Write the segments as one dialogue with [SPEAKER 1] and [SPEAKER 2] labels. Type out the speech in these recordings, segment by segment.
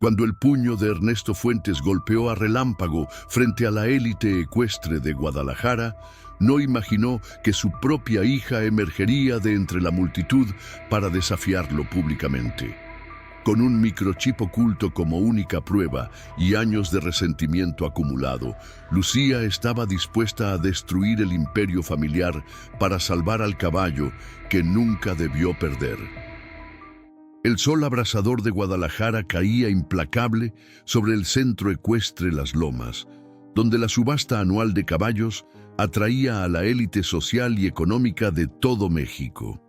[SPEAKER 1] Cuando el puño de Ernesto Fuentes golpeó a Relámpago frente a la élite ecuestre de Guadalajara, no imaginó que su propia hija emergería de entre la multitud para desafiarlo públicamente. Con un microchip oculto como única prueba y años de resentimiento acumulado, Lucía estaba dispuesta a destruir el imperio familiar para salvar al caballo que nunca debió perder. El sol abrasador de Guadalajara caía implacable sobre el centro ecuestre Las Lomas, donde la subasta anual de caballos atraía a la élite social y económica de todo México.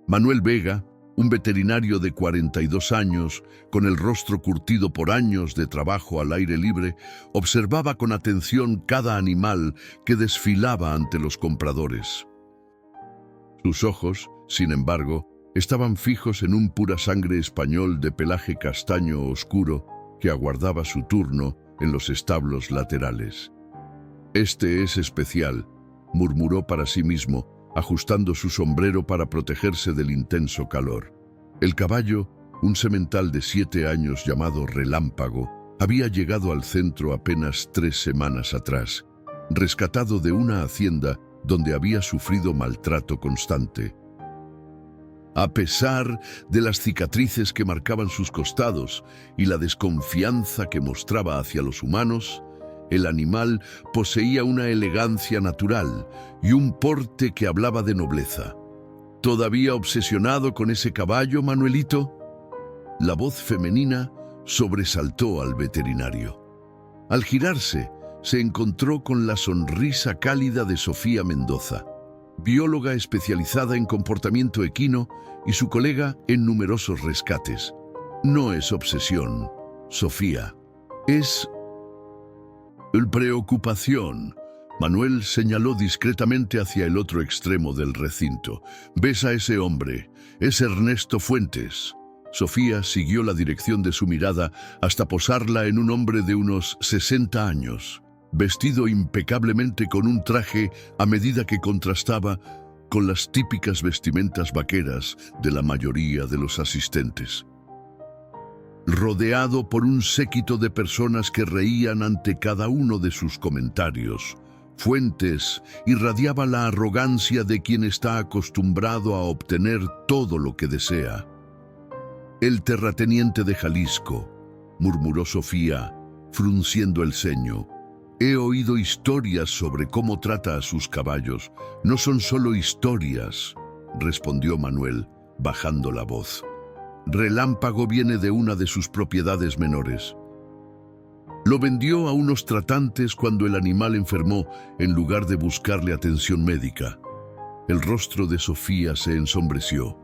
[SPEAKER 1] Manuel Vega, un veterinario de 42 años, con el rostro curtido por años de trabajo al aire libre, observaba con atención cada animal que desfilaba ante los compradores. Sus ojos, sin embargo, estaban fijos en un pura sangre español de pelaje castaño oscuro que aguardaba su turno en los establos laterales. «Este es especial», murmuró para sí mismo, ajustando su sombrero para protegerse del intenso calor. El caballo, un semental de 7 años llamado Relámpago, había llegado al centro apenas 3 semanas atrás, rescatado de una hacienda donde había sufrido maltrato constante. A pesar de las cicatrices que marcaban sus costados y la desconfianza que mostraba hacia los humanos, el animal poseía una elegancia natural y un porte que hablaba de nobleza. ¿Todavía obsesionado con ese caballo, Manuelito?, la voz femenina sobresaltó al veterinario. Al girarse, se encontró con la sonrisa cálida de Sofía Mendoza, bióloga especializada en comportamiento equino y su colega en numerosos rescates. No es obsesión, Sofía, es preocupación. Manuel señaló discretamente hacia el otro extremo del recinto. «¿Ves a ese hombre? Es Ernesto Fuentes». Sofía siguió la dirección de su mirada hasta posarla en un hombre de unos 60 años, vestido impecablemente con un traje a medida que contrastaba con las típicas vestimentas vaqueras de la mayoría de los asistentes. Rodeado por un séquito de personas que reían ante cada uno de sus comentarios, Fuentes irradiaba la arrogancia de quien está acostumbrado a obtener todo lo que desea. «El terrateniente de Jalisco», murmuró Sofía, frunciendo el ceño. «He oído historias sobre cómo trata a sus caballos. No son solo historias», respondió Manuel, bajando la voz. «Relámpago viene de una de sus propiedades menores. Lo vendió a unos tratantes cuando el animal enfermó en lugar de buscarle atención médica». El rostro de Sofía se ensombreció.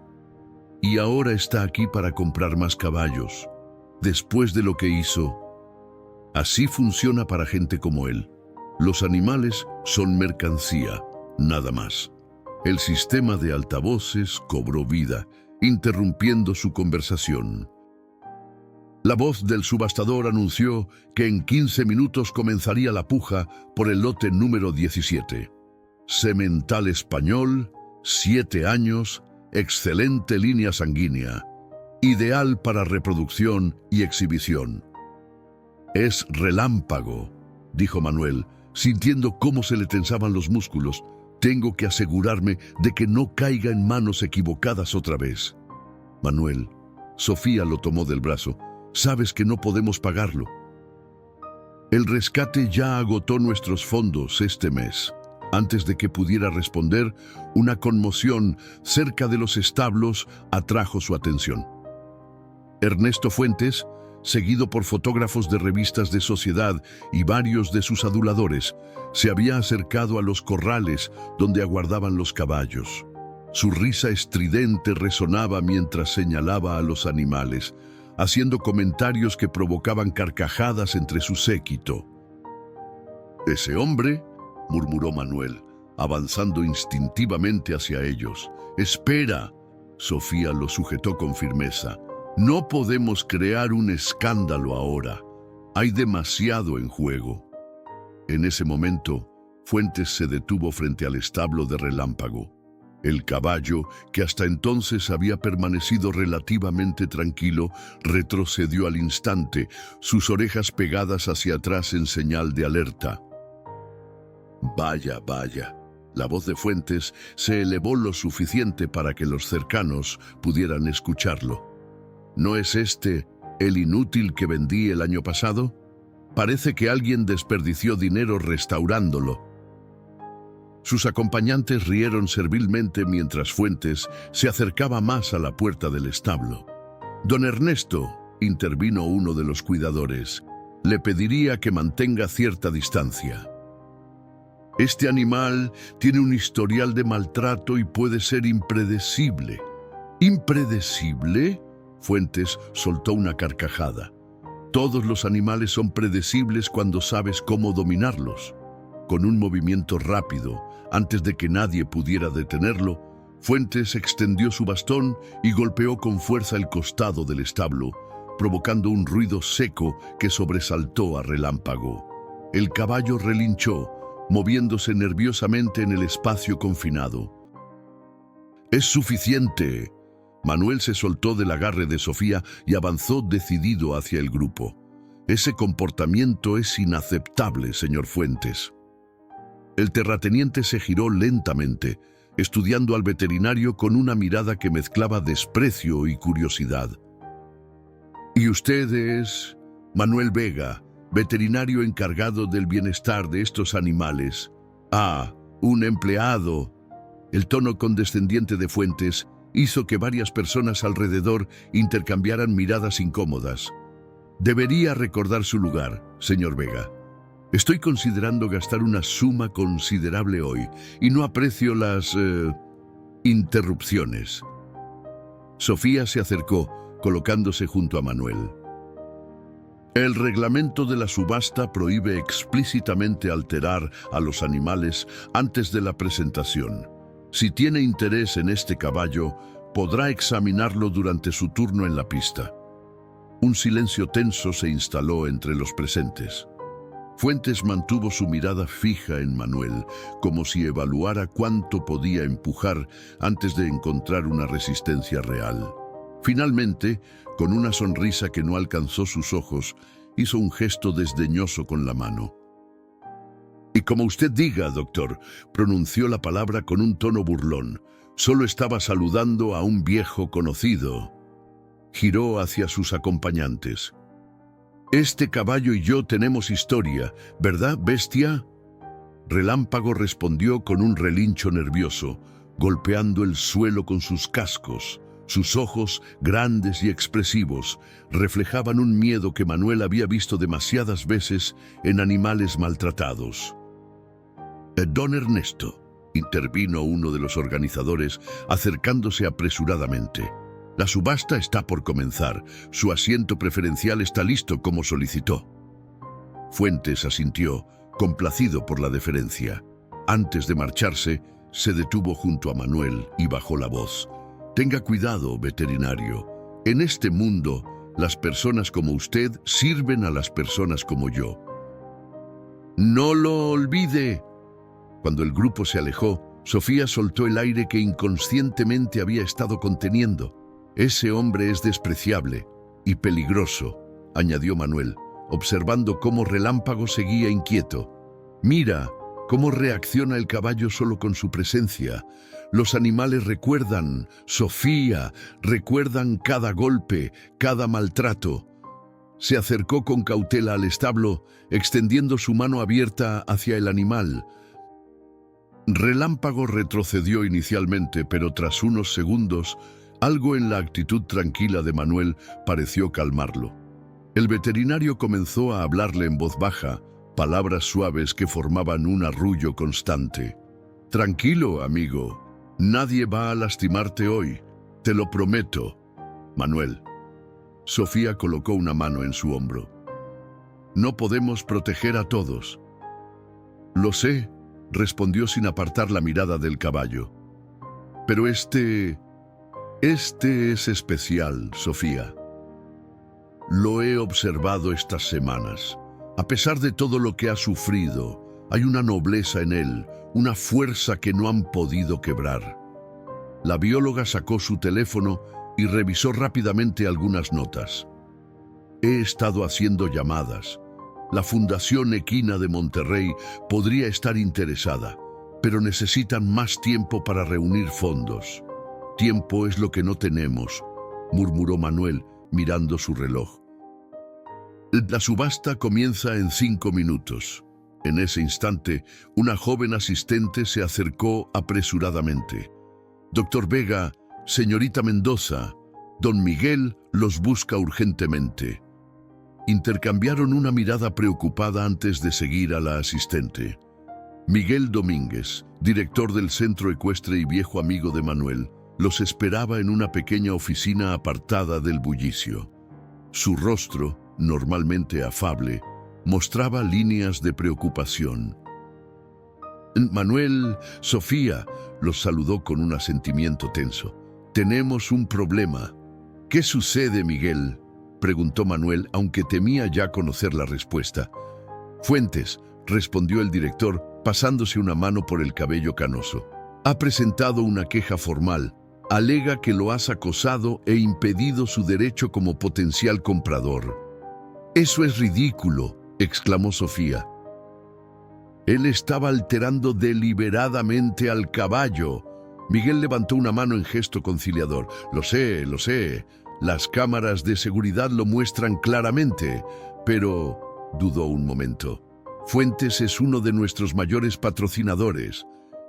[SPEAKER 1] «Y ahora está aquí para comprar más caballos, después de lo que hizo». Así funciona para gente como él. Los animales son mercancía, nada más. El sistema de altavoces cobró vida, interrumpiendo su conversación. La voz del subastador anunció que en 15 minutos comenzaría la puja por el lote número 17. Semental español, 7 años, excelente línea sanguínea, ideal para reproducción y exhibición. «Es Relámpago», dijo Manuel, sintiendo cómo se le tensaban los músculos. «Tengo que asegurarme de que no caiga en manos equivocadas otra vez». «Manuel», Sofía lo tomó del brazo, «sabes que no podemos pagarlo. El rescate ya agotó nuestros fondos este mes». Antes de que pudiera responder, una conmoción cerca de los establos atrajo su atención. Ernesto Fuentes, seguido por fotógrafos de revistas de sociedad y varios de sus aduladores, se había acercado a los corrales donde aguardaban los caballos. Su risa estridente resonaba mientras señalaba a los animales, haciendo comentarios que provocaban carcajadas entre su séquito. «Ese hombre», murmuró Manuel, avanzando instintivamente hacia ellos. «Espera», Sofía lo sujetó con firmeza. «No podemos crear un escándalo ahora. Hay demasiado en juego». En ese momento, Fuentes se detuvo frente al establo de Relámpago. El caballo, que hasta entonces había permanecido relativamente tranquilo, retrocedió al instante, sus orejas pegadas hacia atrás en señal de alerta. Vaya, vaya. La voz de Fuentes se elevó lo suficiente para que los cercanos pudieran escucharlo. ¿No es este el inútil que vendí el año pasado? Parece que alguien desperdició dinero restaurándolo. Sus acompañantes rieron servilmente mientras Fuentes se acercaba más a la puerta del establo. «Don Ernesto», intervino uno de los cuidadores, «le pediría que mantenga cierta distancia. Este animal tiene un historial de maltrato y puede ser impredecible». ¿Impredecible? Fuentes soltó una carcajada. Todos los animales son predecibles cuando sabes cómo dominarlos. Con un movimiento rápido, antes de que nadie pudiera detenerlo, Fuentes extendió su bastón y golpeó con fuerza el costado del establo, provocando un ruido seco que sobresaltó a Relámpago. El caballo relinchó, moviéndose nerviosamente en el espacio confinado. «Es suficiente». Manuel se soltó del agarre de Sofía y avanzó decidido hacia el grupo. «Ese comportamiento es inaceptable, señor Fuentes». El terrateniente se giró lentamente, estudiando al veterinario con una mirada que mezclaba desprecio y curiosidad. «¿Y usted es...?» «Manuel Vega, veterinario encargado del bienestar de estos animales». «Ah, un empleado». El tono condescendiente de Fuentes hizo que varias personas alrededor intercambiaran miradas incómodas. «Debería recordar su lugar, señor Vega. Estoy considerando gastar una suma considerable hoy y no aprecio las interrupciones». Sofía se acercó, colocándose junto a Manuel. «El reglamento de la subasta prohíbe explícitamente alterar a los animales antes de la presentación. Si tiene interés en este caballo, podrá examinarlo durante su turno en la pista». Un silencio tenso se instaló entre los presentes. Fuentes mantuvo su mirada fija en Manuel, como si evaluara cuánto podía empujar antes de encontrar una resistencia real. Finalmente, con una sonrisa que no alcanzó sus ojos, hizo un gesto desdeñoso con la mano. «Y como usted diga, doctor», pronunció la palabra con un tono burlón. «Solo estaba saludando a un viejo conocido». Giró hacia sus acompañantes. «Este caballo y yo tenemos historia, ¿verdad, bestia?». Relámpago respondió con un relincho nervioso, golpeando el suelo con sus cascos. Sus ojos, grandes y expresivos, reflejaban un miedo que Manuel había visto demasiadas veces en animales maltratados. «Don Ernesto», intervino uno de los organizadores, acercándose apresuradamente. «La subasta está por comenzar. Su asiento preferencial está listo como solicitó». Fuentes asintió, complacido por la deferencia. Antes de marcharse, se detuvo junto a Manuel y bajó la voz. «Tenga cuidado, veterinario. En este mundo, las personas como usted sirven a las personas como yo. No lo olvide». Cuando el grupo se alejó, Sofía soltó el aire que inconscientemente había estado conteniendo. «Ese hombre es despreciable y peligroso», añadió Manuel, observando cómo Relámpago seguía inquieto. «Mira cómo reacciona el caballo solo con su presencia. Los animales recuerdan, Sofía, recuerdan cada golpe, cada maltrato». Se acercó con cautela al establo, extendiendo su mano abierta hacia el animal. Relámpago retrocedió inicialmente, pero tras unos segundos, algo en la actitud tranquila de Manuel pareció calmarlo. El veterinario comenzó a hablarle en voz baja, palabras suaves que formaban un arrullo constante. «Tranquilo, amigo. Nadie va a lastimarte hoy. Te lo prometo, Manuel». Sofía colocó una mano en su hombro. «No podemos proteger a todos». «Lo sé», respondió sin apartar la mirada del caballo. «Pero este es especial, Sofía. Lo he observado estas semanas. A pesar de todo lo que ha sufrido, hay una nobleza en él, una fuerza que no han podido quebrar. La bióloga sacó su teléfono y revisó rápidamente algunas notas. He estado haciendo llamadas. La Fundación Equina de Monterrey podría estar interesada, pero necesitan más tiempo para reunir fondos. Tiempo es lo que no tenemos, murmuró Manuel, mirando su reloj. La subasta comienza en 5 minutos. En ese instante, una joven asistente se acercó apresuradamente. Doctor Vega, señorita Mendoza, don Miguel los busca urgentemente. Intercambiaron una mirada preocupada antes de seguir a la asistente. Miguel Domínguez, director del Centro Ecuestre y viejo amigo de Manuel, los esperaba en una pequeña oficina apartada del bullicio. Su rostro, normalmente afable, mostraba líneas de preocupación. Manuel, Sofía, los saludó con un asentimiento tenso. Tenemos un problema. ¿Qué sucede, Miguel?, preguntó Manuel, aunque temía ya conocer la respuesta. Fuentes, respondió el director, pasándose una mano por el cabello canoso. Ha presentado una queja formal. Alega que lo has acosado e impedido su derecho como potencial comprador. Eso es ridículo, exclamó Sofía. Él estaba alterando deliberadamente al caballo. Miguel levantó una mano en gesto conciliador. Lo sé, lo sé. Las cámaras de seguridad lo muestran claramente, pero dudó un momento. Fuentes es uno de nuestros mayores patrocinadores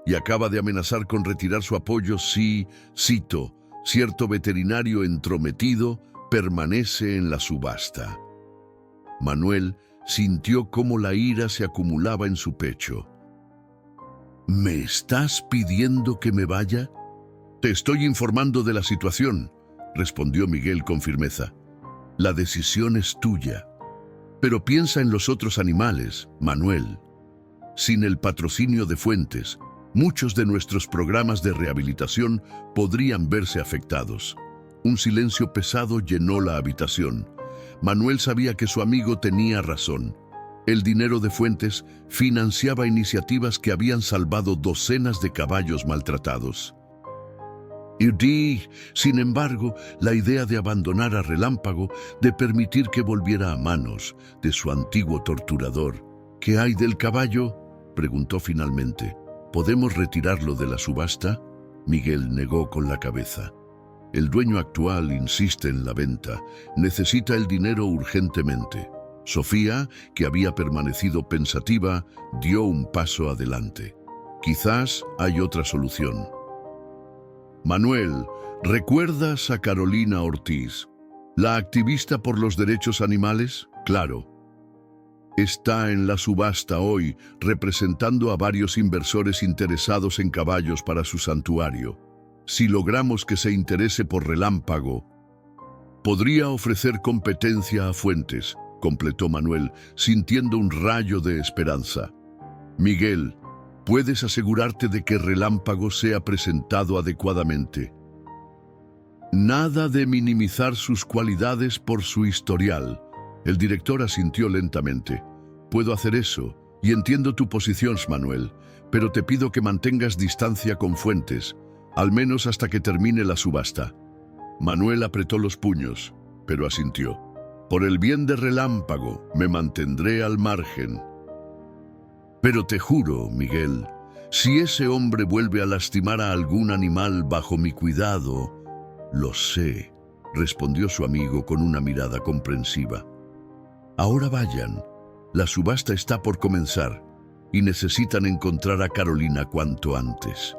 [SPEAKER 1] y acaba de amenazar con retirar su apoyo si, cito, cierto veterinario entrometido permanece en la subasta. Manuel sintió cómo la ira se acumulaba en su pecho. ¿Me estás pidiendo que me vaya? Te estoy informando de la situación, respondió Miguel con firmeza. La decisión es tuya. Pero piensa en los otros animales, Manuel. Sin el patrocinio de Fuentes, muchos de nuestros programas de rehabilitación podrían verse afectados. Un silencio pesado llenó la habitación. Manuel sabía que su amigo tenía razón. El dinero de Fuentes financiaba iniciativas que habían salvado docenas de caballos maltratados. Y, sin embargo, la idea de abandonar a Relámpago, de permitir que volviera a manos de su antiguo torturador. ¿Qué hay del caballo?, preguntó finalmente. ¿Podemos retirarlo de la subasta? Miguel negó con la cabeza. El dueño actual insiste en la venta. Necesita el dinero urgentemente. Sofía, que había permanecido pensativa, dio un paso adelante. Quizás hay otra solución. Manuel, ¿recuerdas a Carolina Ortiz, la activista por los derechos animales? Claro. Está en la subasta hoy, representando a varios inversores interesados en caballos para su santuario. Si logramos que se interese por Relámpago, podría ofrecer competencia a Fuentes, completó Manuel, sintiendo un rayo de esperanza. Miguel, ¿puedes asegurarte de que Relámpago sea presentado adecuadamente? Nada de minimizar sus cualidades por su historial. El director asintió lentamente. Puedo hacer eso, y entiendo tu posición, Manuel, pero te pido que mantengas distancia con Fuentes, al menos hasta que termine la subasta. Manuel apretó los puños, pero asintió. Por el bien de Relámpago, me mantendré al margen. Pero te juro, Miguel, si ese hombre vuelve a lastimar a algún animal bajo mi cuidado... Lo sé, respondió su amigo con una mirada comprensiva. Ahora vayan. La subasta está por comenzar y necesitan encontrar a Carolina cuanto antes.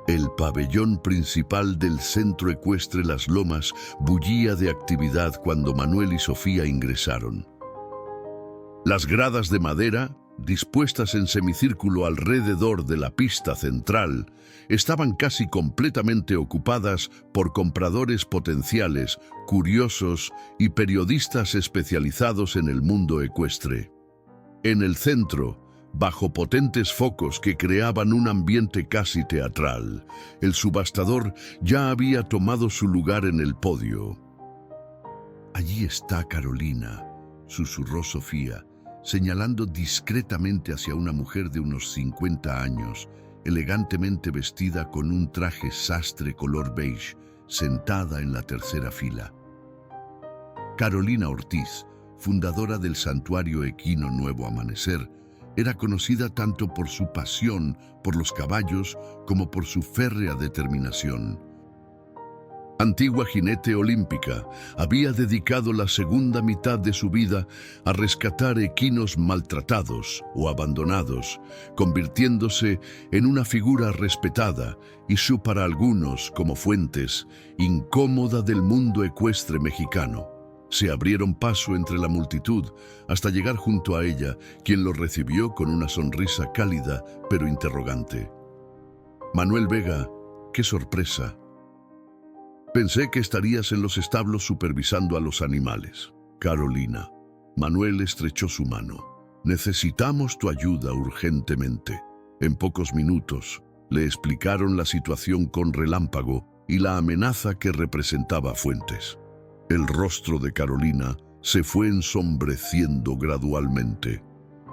[SPEAKER 1] El pabellón principal del Centro Ecuestre Las Lomas bullía de actividad cuando Manuel y Sofía ingresaron. Las gradas de madera, dispuestas en semicírculo alrededor de la pista central, estaban casi completamente ocupadas por compradores potenciales, curiosos y periodistas especializados en el mundo ecuestre. En el centro, bajo potentes focos que creaban un ambiente casi teatral, el subastador ya había tomado su lugar en el podio. «Allí está Carolina», susurró Sofía, señalando discretamente hacia una mujer de unos 50 años, elegantemente vestida con un traje sastre color beige, sentada en la tercera fila. Carolina Ortiz, fundadora del santuario equino Nuevo Amanecer, era conocida tanto por su pasión por los caballos como por su férrea determinación. Antigua jinete olímpica, había dedicado la segunda mitad de su vida a rescatar equinos maltratados o abandonados, convirtiéndose en una figura respetada y para algunos, como Fuentes, incómoda del mundo ecuestre mexicano. Se abrieron paso entre la multitud hasta llegar junto a ella, quien lo recibió con una sonrisa cálida pero interrogante. Manuel Vega, qué sorpresa. Pensé que estarías en los establos supervisando a los animales. Carolina. Manuel estrechó su mano. Necesitamos tu ayuda urgentemente. En pocos minutos le explicaron la situación con Relámpago y la amenaza que representaba Fuentes. El rostro de Carolina se fue ensombreciendo gradualmente.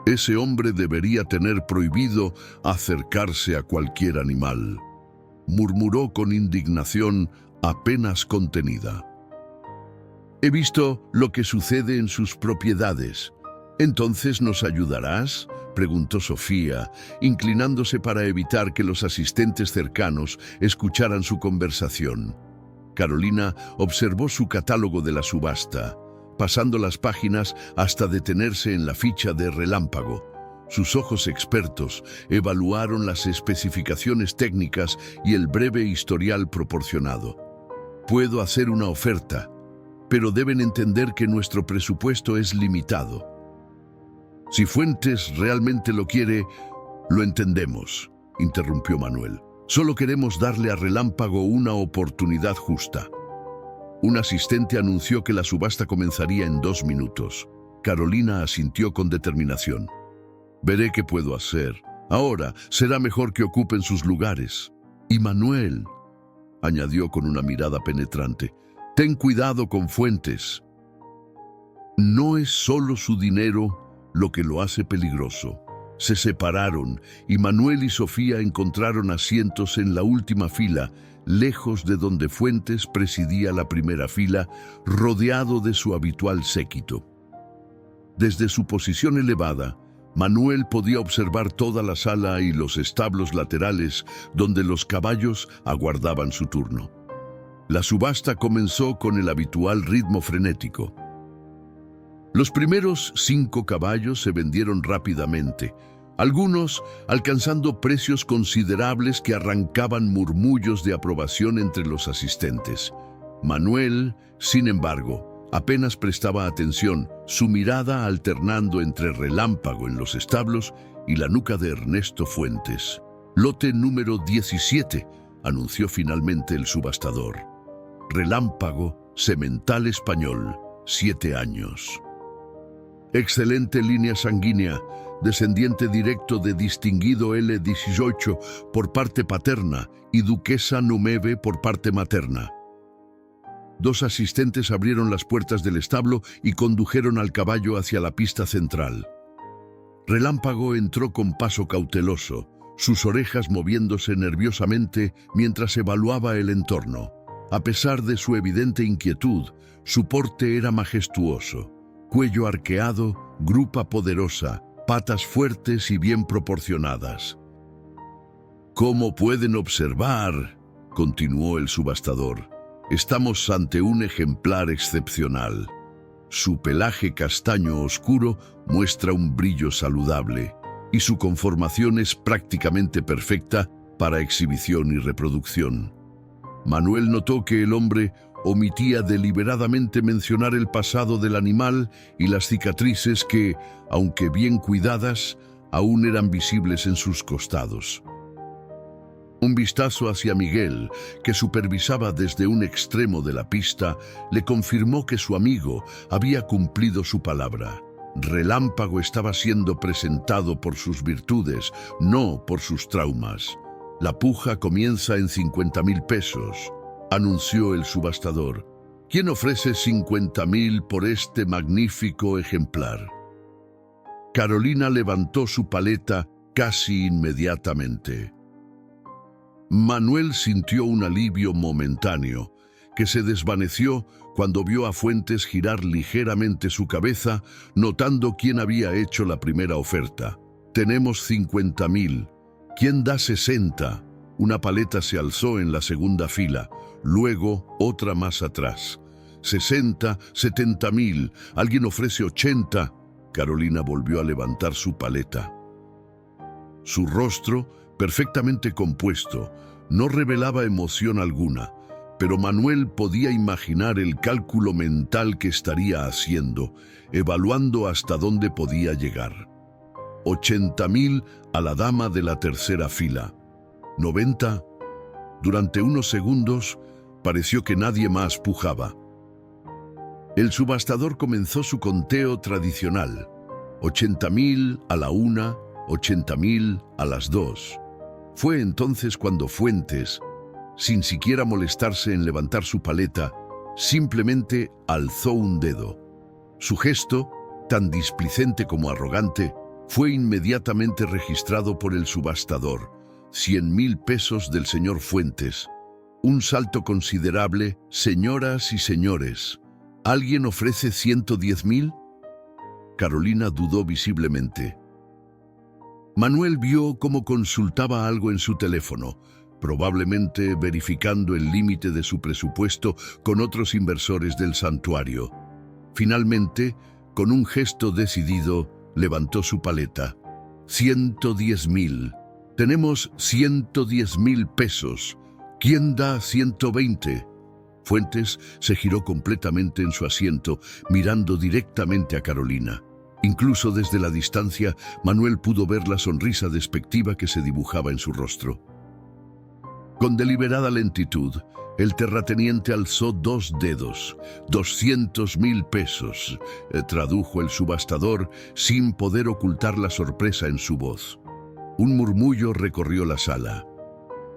[SPEAKER 1] Ese hombre debería tener prohibido acercarse a cualquier animal, murmuró con indignación apenas contenida. He visto lo que sucede en sus propiedades. ¿Entonces nos ayudarás?, preguntó Sofía, inclinándose para evitar que los asistentes cercanos escucharan su conversación. Carolina observó su catálogo de la subasta, pasando las páginas hasta detenerse en la ficha de Relámpago. Sus ojos expertos evaluaron las especificaciones técnicas y el breve historial proporcionado. Puedo hacer una oferta, pero deben entender que nuestro presupuesto es limitado. Si Fuentes realmente lo quiere, lo entendemos, interrumpió Manuel. Solo queremos darle a Relámpago una oportunidad justa. Un asistente anunció que la subasta comenzaría en 2 minutos. Carolina asintió con determinación. Veré qué puedo hacer. Ahora será mejor que ocupen sus lugares. Y Manuel, añadió con una mirada penetrante, ten cuidado con Fuentes. No es solo su dinero lo que lo hace peligroso. Se separaron y Manuel y Sofía encontraron asientos en la última fila, lejos de donde Fuentes presidía la primera fila, rodeado de su habitual séquito. Desde su posición elevada, Manuel podía observar toda la sala y los establos laterales donde los caballos aguardaban su turno. La subasta comenzó con el habitual ritmo frenético. Los primeros 5 caballos se vendieron rápidamente, algunos alcanzando precios considerables que arrancaban murmullos de aprobación entre los asistentes. Manuel, sin embargo, apenas prestaba atención, su mirada alternando entre Relámpago en los establos y la nuca de Ernesto Fuentes. Lote número 17, anunció finalmente el subastador. Relámpago, semental español, 7 años. Excelente línea sanguínea, descendiente directo de distinguido L18 por parte paterna y duquesa Numeve por parte materna. 2 asistentes abrieron las puertas del establo y condujeron al caballo hacia la pista central. Relámpago entró con paso cauteloso, sus orejas moviéndose nerviosamente mientras evaluaba el entorno. A pesar de su evidente inquietud, su porte era majestuoso. Cuello arqueado, grupa poderosa, patas fuertes y bien proporcionadas. Como pueden observar, continuó el subastador, estamos ante un ejemplar excepcional. Su pelaje castaño oscuro muestra un brillo saludable y su conformación es prácticamente perfecta para exhibición y reproducción. Manuel notó que el hombre omitía deliberadamente mencionar el pasado del animal y las cicatrices que, aunque bien cuidadas, aún eran visibles en sus costados. Un vistazo hacia Miguel, que supervisaba desde un extremo de la pista, le confirmó que su amigo había cumplido su palabra. Relámpago estaba siendo presentado por sus virtudes, no por sus traumas. La puja comienza en 50,000 pesos, anunció el subastador. ¿Quién ofrece 50,000 por este magnífico ejemplar? Carolina levantó su paleta casi inmediatamente. Manuel sintió un alivio momentáneo, que se desvaneció cuando vio a Fuentes girar ligeramente su cabeza, notando quién había hecho la primera oferta. «Tenemos 50.000. ¿Quién da 60?» Una paleta se alzó en la segunda fila, luego otra más atrás. 60, 70.000. ¿Alguien ofrece 80? Carolina volvió a levantar su paleta. Su rostro, perfectamente compuesto, no revelaba emoción alguna, pero Manuel podía imaginar el cálculo mental que estaría haciendo, evaluando hasta dónde podía llegar. 80.000 a la dama de la tercera fila. 90. Durante unos segundos pareció que nadie más pujaba. El subastador comenzó su conteo tradicional. 80.000 a la 1, 80.000 a las 2. Fue entonces cuando Fuentes, sin siquiera molestarse en levantar su paleta, simplemente alzó un dedo. Su gesto, tan displicente como arrogante, fue inmediatamente registrado por el subastador. 100.000 pesos del señor Fuentes. Un salto considerable, señoras y señores. ¿Alguien ofrece 110.000? Carolina dudó visiblemente. Manuel vio cómo consultaba algo en su teléfono, probablemente verificando el límite de su presupuesto con otros inversores del santuario. Finalmente, con un gesto decidido, levantó su paleta. 110.000. Tenemos 110.000 pesos. ¿Quién da 120? Fuentes se giró completamente en su asiento, mirando directamente a Carolina. Incluso desde la distancia, Manuel pudo ver la sonrisa despectiva que se dibujaba en su rostro. Con deliberada lentitud, el terrateniente alzó 2 dedos. 200.000 pesos, tradujo el subastador sin poder ocultar la sorpresa en su voz. Un murmullo recorrió la sala.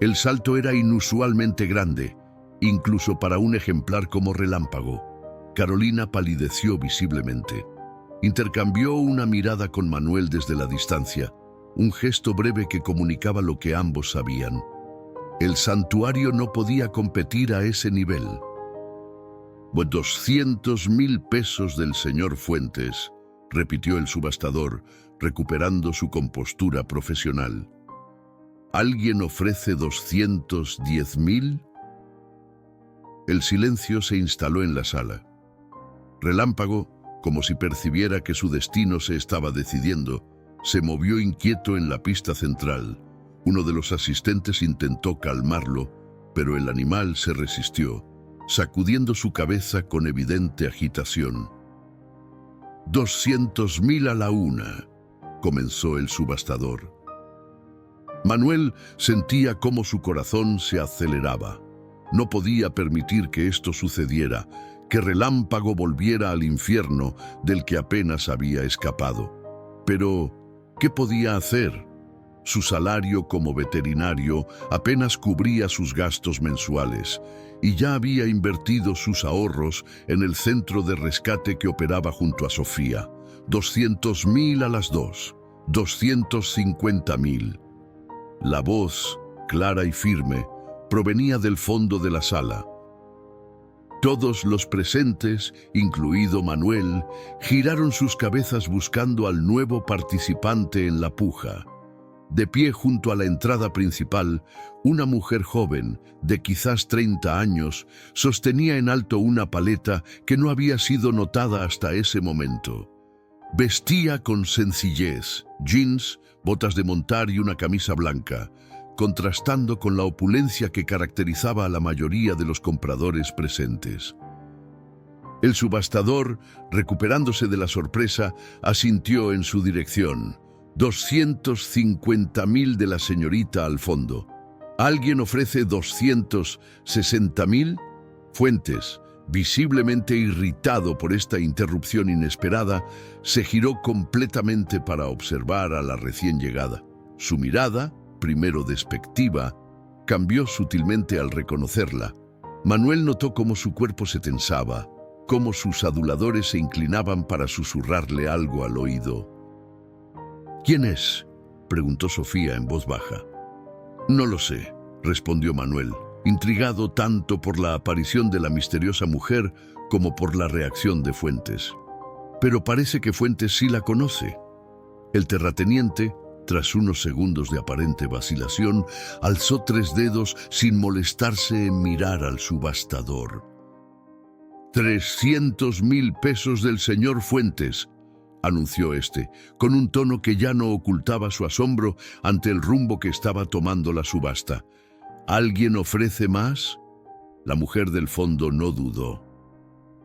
[SPEAKER 1] El salto era inusualmente grande, incluso para un ejemplar como Relámpago. Carolina palideció visiblemente. Intercambió una mirada con Manuel desde la distancia, un gesto breve que comunicaba lo que ambos sabían. El santuario no podía competir a ese nivel. 200.000 pesos del señor Fuentes, repitió el subastador, recuperando su compostura profesional. ¿Alguien ofrece 210.000? El silencio se instaló en la sala. Relámpago, como si percibiera que su destino se estaba decidiendo, se movió inquieto en la pista central. Uno de los asistentes intentó calmarlo, pero el animal se resistió, sacudiendo su cabeza con evidente agitación. 200.000 a la 1, comenzó el subastador. Manuel sentía cómo su corazón se aceleraba. No podía permitir que esto sucediera, que Relámpago volviera al infierno del que apenas había escapado. Pero, ¿qué podía hacer? Su salario como veterinario apenas cubría sus gastos mensuales y ya había invertido sus ahorros en el centro de rescate que operaba junto a Sofía. 200.000 a las 2, 250.000. La voz, clara y firme, provenía del fondo de la sala. Todos los presentes, incluido Manuel, giraron sus cabezas buscando al nuevo participante en la puja. De pie junto a la entrada principal, una mujer joven, de quizás 30 años, sostenía en alto una paleta que no había sido notada hasta ese momento. Vestía con sencillez, jeans, botas de montar y una camisa blanca, contrastando con la opulencia que caracterizaba a la mayoría de los compradores presentes. El subastador, recuperándose de la sorpresa, asintió en su dirección. 250.000 de la señorita al fondo. ¿Alguien ofrece 260.000? Fuentes, visiblemente irritado por esta interrupción inesperada, se giró completamente para observar a la recién llegada. Su mirada, primero despectiva, cambió sutilmente al reconocerla. Manuel notó cómo su cuerpo se tensaba, cómo sus aduladores se inclinaban para susurrarle algo al oído. «¿Quién es?», preguntó Sofía en voz baja. «No lo sé», respondió Manuel, intrigado tanto por la aparición de la misteriosa mujer como por la reacción de Fuentes. Pero parece que Fuentes sí la conoce. El terrateniente, tras unos segundos de aparente vacilación, alzó 3 dedos sin molestarse en mirar al subastador. 300.000 pesos del señor Fuentes, anunció este, con un tono que ya no ocultaba su asombro ante el rumbo que estaba tomando la subasta. ¿Alguien ofrece más? La mujer del fondo no dudó.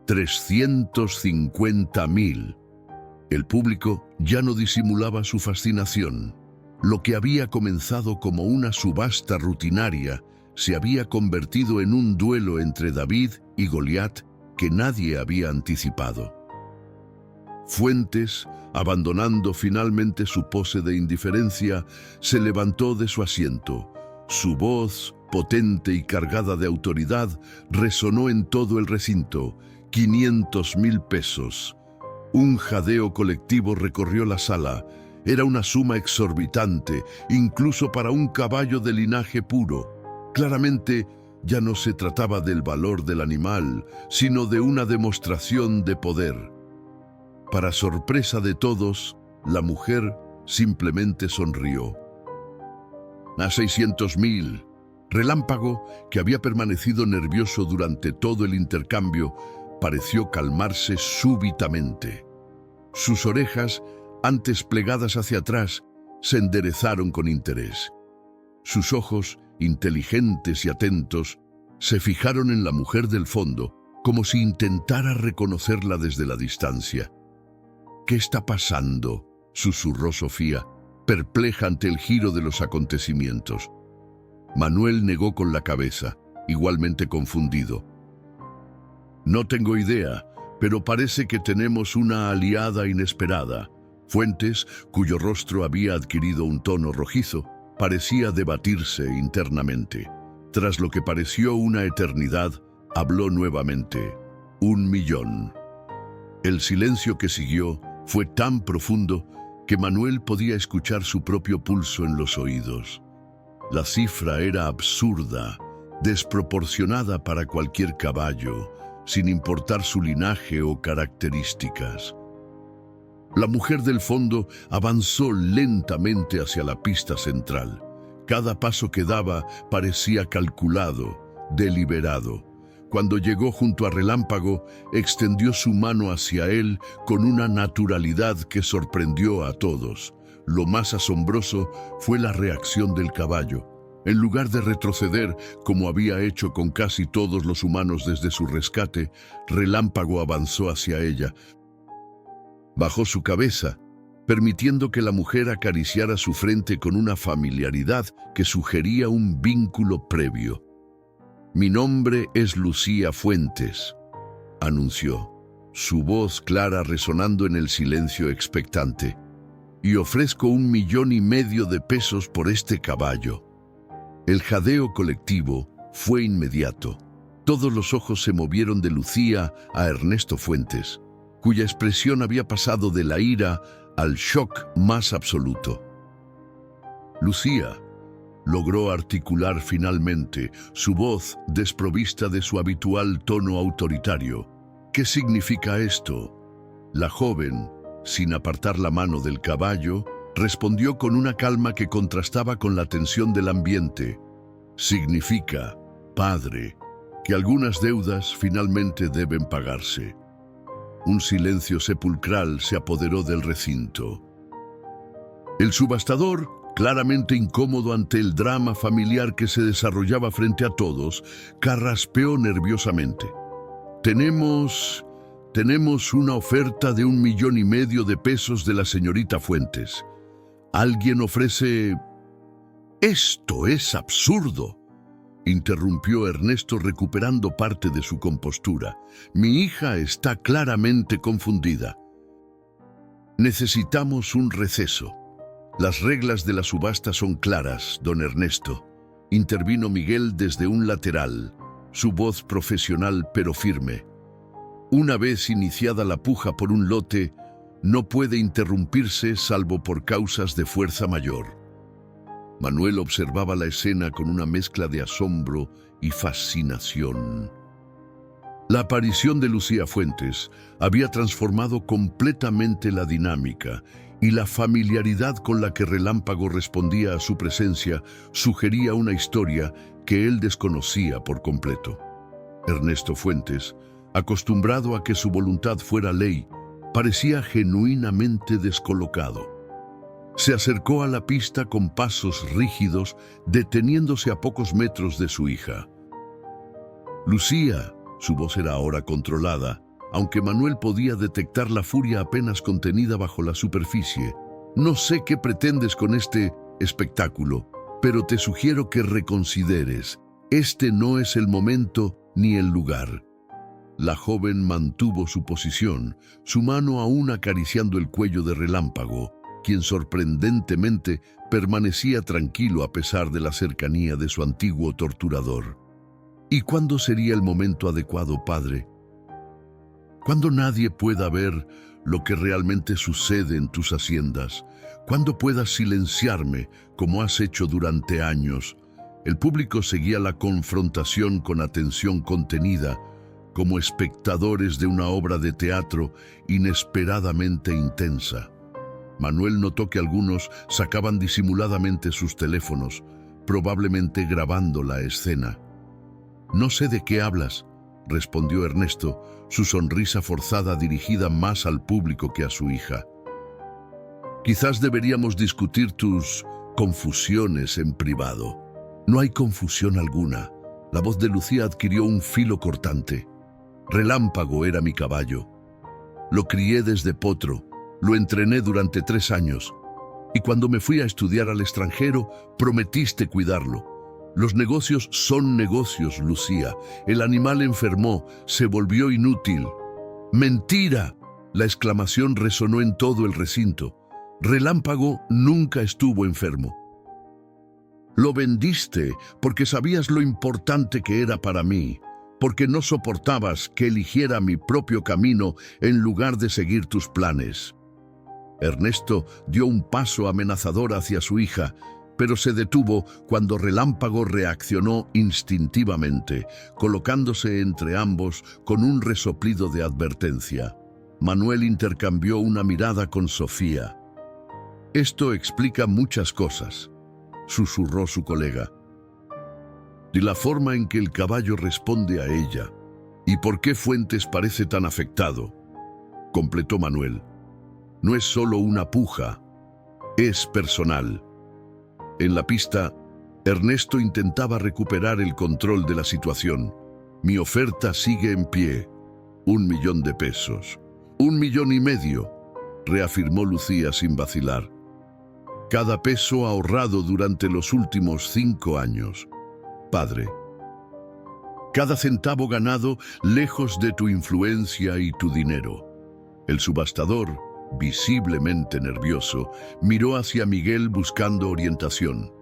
[SPEAKER 1] 350.000. El público ya no disimulaba su fascinación. Lo que había comenzado como una subasta rutinaria se había convertido en un duelo entre David y Goliat que nadie había anticipado. Fuentes, abandonando finalmente su pose de indiferencia, se levantó de su asiento. Su voz, potente y cargada de autoridad, resonó en todo el recinto. 500.000 pesos. Un jadeo colectivo recorrió la sala. Era una suma exorbitante, incluso para un caballo de linaje puro. Claramente, ya no se trataba del valor del animal, sino de una demostración de poder. Para sorpresa de todos, la mujer simplemente sonrió. A 600.000. Relámpago, que había permanecido nervioso durante todo el intercambio, pareció calmarse súbitamente. Sus orejas, antes plegadas hacia atrás, se enderezaron con interés. Sus ojos, inteligentes y atentos, se fijaron en la mujer del fondo, como si intentara reconocerla desde la distancia. «¿Qué está pasando?», susurró Sofía, perpleja ante el giro de los acontecimientos. Manuel negó con la cabeza, igualmente confundido. «No tengo idea, pero parece que tenemos una aliada inesperada». Fuentes, cuyo rostro había adquirido un tono rojizo, parecía debatirse internamente. Tras lo que pareció una eternidad, habló nuevamente. 1 millón. El silencio que siguió fue tan profundo que Manuel podía escuchar su propio pulso en los oídos. La cifra era absurda, desproporcionada para cualquier caballo, sin importar su linaje o características. La mujer del fondo avanzó lentamente hacia la pista central. Cada paso que daba parecía calculado, deliberado. Cuando llegó junto a Relámpago, extendió su mano hacia él con una naturalidad que sorprendió a todos. Lo más asombroso fue la reacción del caballo. En lugar de retroceder, como había hecho con casi todos los humanos desde su rescate, Relámpago avanzó hacia ella. Bajó su cabeza, permitiendo que la mujer acariciara su frente con una familiaridad que sugería un vínculo previo. «Mi nombre es Lucía Fuentes», anunció, su voz clara resonando en el silencio expectante. «Y ofrezco 1,5 millones de pesos por este caballo». El jadeo colectivo fue inmediato. Todos los ojos se movieron de Lucía a Ernesto Fuentes, cuya expresión había pasado de la ira al shock más absoluto. Lucía logró articular finalmente, su voz desprovista de su habitual tono autoritario. «¿Qué significa esto?». La joven, sin apartar la mano del caballo, respondió con una calma que contrastaba con la tensión del ambiente. «Significa, padre, que algunas deudas finalmente deben pagarse». Un silencio sepulcral se apoderó del recinto. El subastador, claramente incómodo ante el drama familiar que se desarrollaba frente a todos, carraspeó nerviosamente. Tenemos una oferta de 1,5 millones de pesos de la señorita Fuentes. ¿Alguien ofrece...?» «Esto es absurdo», interrumpió Ernesto recuperando parte de su compostura. «Mi hija está claramente confundida. Necesitamos un receso. Las reglas de la subasta son claras, don Ernesto», intervino Miguel desde un lateral, su voz profesional pero firme. «Una vez iniciada la puja por un lote, no puede interrumpirse salvo por causas de fuerza mayor». Manuel observaba la escena con una mezcla de asombro y fascinación. La aparición de Lucía Fuentes había transformado completamente la dinámica, y la familiaridad con la que Relámpago respondía a su presencia sugería una historia que él desconocía por completo. Ernesto Fuentes, acostumbrado a que su voluntad fuera ley, parecía genuinamente descolocado. Se acercó a la pista con pasos rígidos, deteniéndose a pocos metros de su hija. «Lucía», su voz era ahora controlada, aunque Manuel podía detectar la furia apenas contenida bajo la superficie. «No sé qué pretendes con este espectáculo, pero te sugiero que reconsideres. Este no es el momento ni el lugar». La joven mantuvo su posición, su mano aún acariciando el cuello de Relámpago, quien sorprendentemente permanecía tranquilo a pesar de la cercanía de su antiguo torturador. «¿Y cuándo sería el momento adecuado, padre? Cuando nadie pueda ver lo que realmente sucede en tus haciendas, cuando puedas silenciarme como has hecho durante años». El público seguía la confrontación con atención contenida, como espectadores de una obra de teatro inesperadamente intensa. Manuel notó que algunos sacaban disimuladamente sus teléfonos, probablemente grabando la escena. «No sé de qué hablas», respondió Ernesto, su sonrisa forzada dirigida más al público que a su hija. «Quizás deberíamos discutir tus confusiones en privado». «No hay confusión alguna». La voz de Lucía adquirió un filo cortante. «Relámpago era mi caballo. Lo crié desde potro, lo entrené durante 3 años, y cuando me fui a estudiar al extranjero, prometiste cuidarlo. Los negocios son negocios, Lucía. El animal enfermó, se volvió inútil». «¡Mentira!». La exclamación resonó en todo el recinto. «Relámpago nunca estuvo enfermo. Lo vendiste porque sabías lo importante que era para mí, porque no soportabas que eligiera mi propio camino en lugar de seguir tus planes». Ernesto dio un paso amenazador hacia su hija, pero se detuvo cuando Relámpago reaccionó instintivamente, colocándose entre ambos con un resoplido de advertencia. Manuel intercambió una mirada con Sofía. «Esto explica muchas cosas», susurró su colega. «Y la forma en que el caballo responde a ella. ¿Y por qué Fuentes parece tan afectado?», completó Manuel. «No es solo una puja, es personal». En la pista, Ernesto intentaba recuperar el control de la situación. «Mi oferta sigue en pie. 1 millón de pesos. 1,5 millones», reafirmó Lucía sin vacilar. «Cada peso ahorrado durante los últimos 5 años. Padre. Cada centavo ganado lejos de tu influencia y tu dinero». El subastador, visiblemente nervioso, miró hacia Miguel buscando orientación.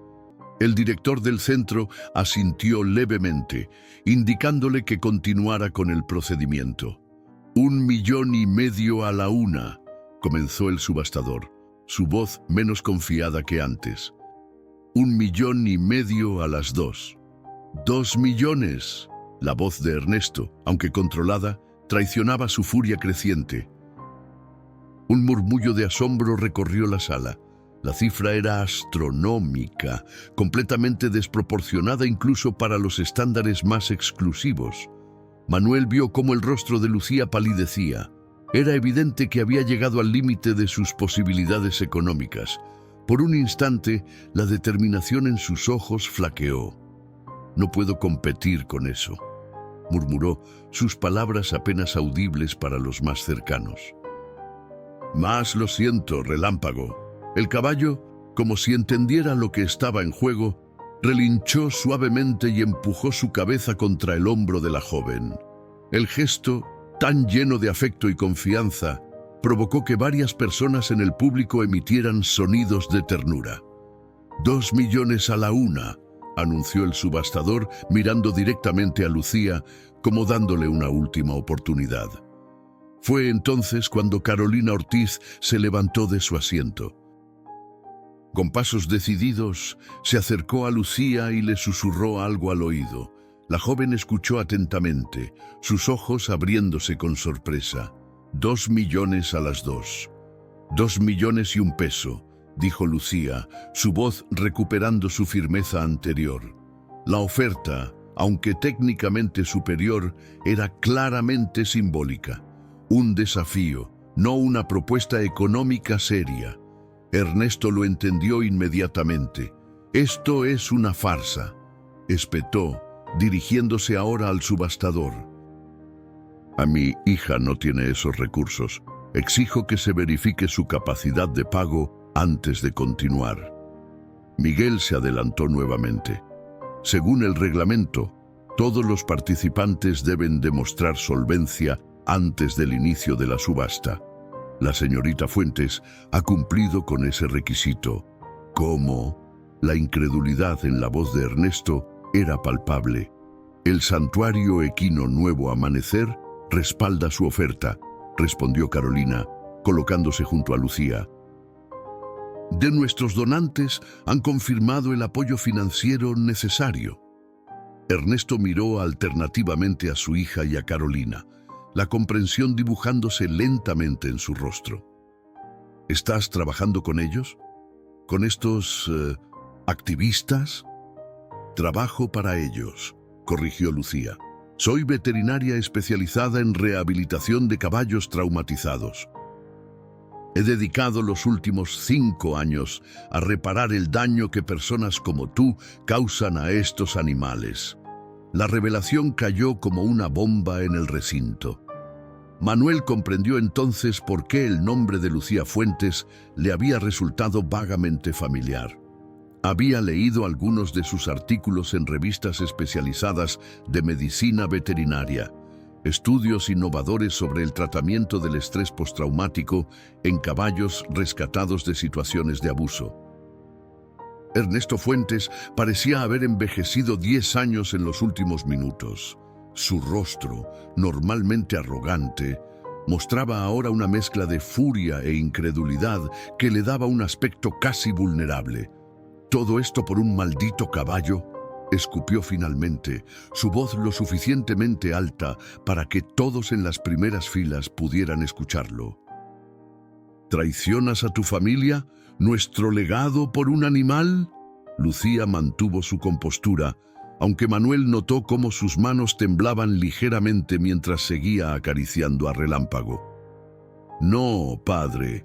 [SPEAKER 1] El director del centro asintió levemente, indicándole que continuara con el procedimiento. 1,5 millones a la una, comenzó el subastador, su voz menos confiada que antes. 1,5 millones a las 2. 2 millones. La voz de Ernesto, aunque controlada, traicionaba su furia creciente. Un murmullo de asombro recorrió la sala. La cifra era astronómica, completamente desproporcionada incluso para los estándares más exclusivos. Manuel vio cómo el rostro de Lucía palidecía. Era evidente que había llegado al límite de sus posibilidades económicas. Por un instante, la determinación en sus ojos flaqueó. «No puedo competir con eso», murmuró, sus palabras apenas audibles para los más cercanos. «Más lo siento, Relámpago». El caballo, como si entendiera lo que estaba en juego, relinchó suavemente y empujó su cabeza contra el hombro de la joven. El gesto, tan lleno de afecto y confianza, provocó que varias personas en el público emitieran sonidos de ternura. 2 millones a la una, anunció el subastador mirando directamente a Lucía como dándole una última oportunidad. Fue entonces cuando Carolina Ortiz se levantó de su asiento. Con pasos decididos, se acercó a Lucía y le susurró algo al oído. La joven escuchó atentamente, sus ojos abriéndose con sorpresa. 2 millones a las 2. 2 millones y un peso, dijo Lucía, su voz recuperando su firmeza anterior. La oferta, aunque técnicamente superior, era claramente simbólica. Un desafío, no una propuesta económica seria. Ernesto lo entendió inmediatamente. Esto es una farsa, espetó, dirigiéndose ahora al subastador. A mi hija no tiene esos recursos. Exijo que se verifique su capacidad de pago antes de continuar. Miguel se adelantó nuevamente. Según el reglamento, todos los participantes deben demostrar solvencia antes del inicio de la subasta. La señorita Fuentes ha cumplido con ese requisito. ¿Cómo? La incredulidad en la voz de Ernesto era palpable. El santuario equino Nuevo Amanecer respalda su oferta, respondió Carolina, colocándose junto a Lucía. De nuestros donantes han confirmado el apoyo financiero necesario. Ernesto miró alternativamente a su hija y a Carolina, la comprensión dibujándose lentamente en su rostro. ¿Estás trabajando con ellos? ¿Con estos activistas? Trabajo para ellos, corrigió Lucía. Soy veterinaria especializada en rehabilitación de caballos traumatizados. He dedicado los últimos 5 años a reparar el daño que personas como tú causan a estos animales. La revelación cayó como una bomba en el recinto. Manuel comprendió entonces por qué el nombre de Lucía Fuentes le había resultado vagamente familiar. Había leído algunos de sus artículos en revistas especializadas de medicina veterinaria, estudios innovadores sobre el tratamiento del estrés postraumático en caballos rescatados de situaciones de abuso. Ernesto Fuentes parecía haber envejecido 10 años en los últimos minutos. Su rostro, normalmente arrogante, mostraba ahora una mezcla de furia e incredulidad que le daba un aspecto casi vulnerable. ¿Todo esto por un maldito caballo?, escupió finalmente, su voz lo suficientemente alta para que todos en las primeras filas pudieran escucharlo. ¿Traicionas a tu familia? ¿Nuestro legado por un animal? Lucía mantuvo su compostura, aunque Manuel notó cómo sus manos temblaban ligeramente mientras seguía acariciando a Relámpago. No, padre,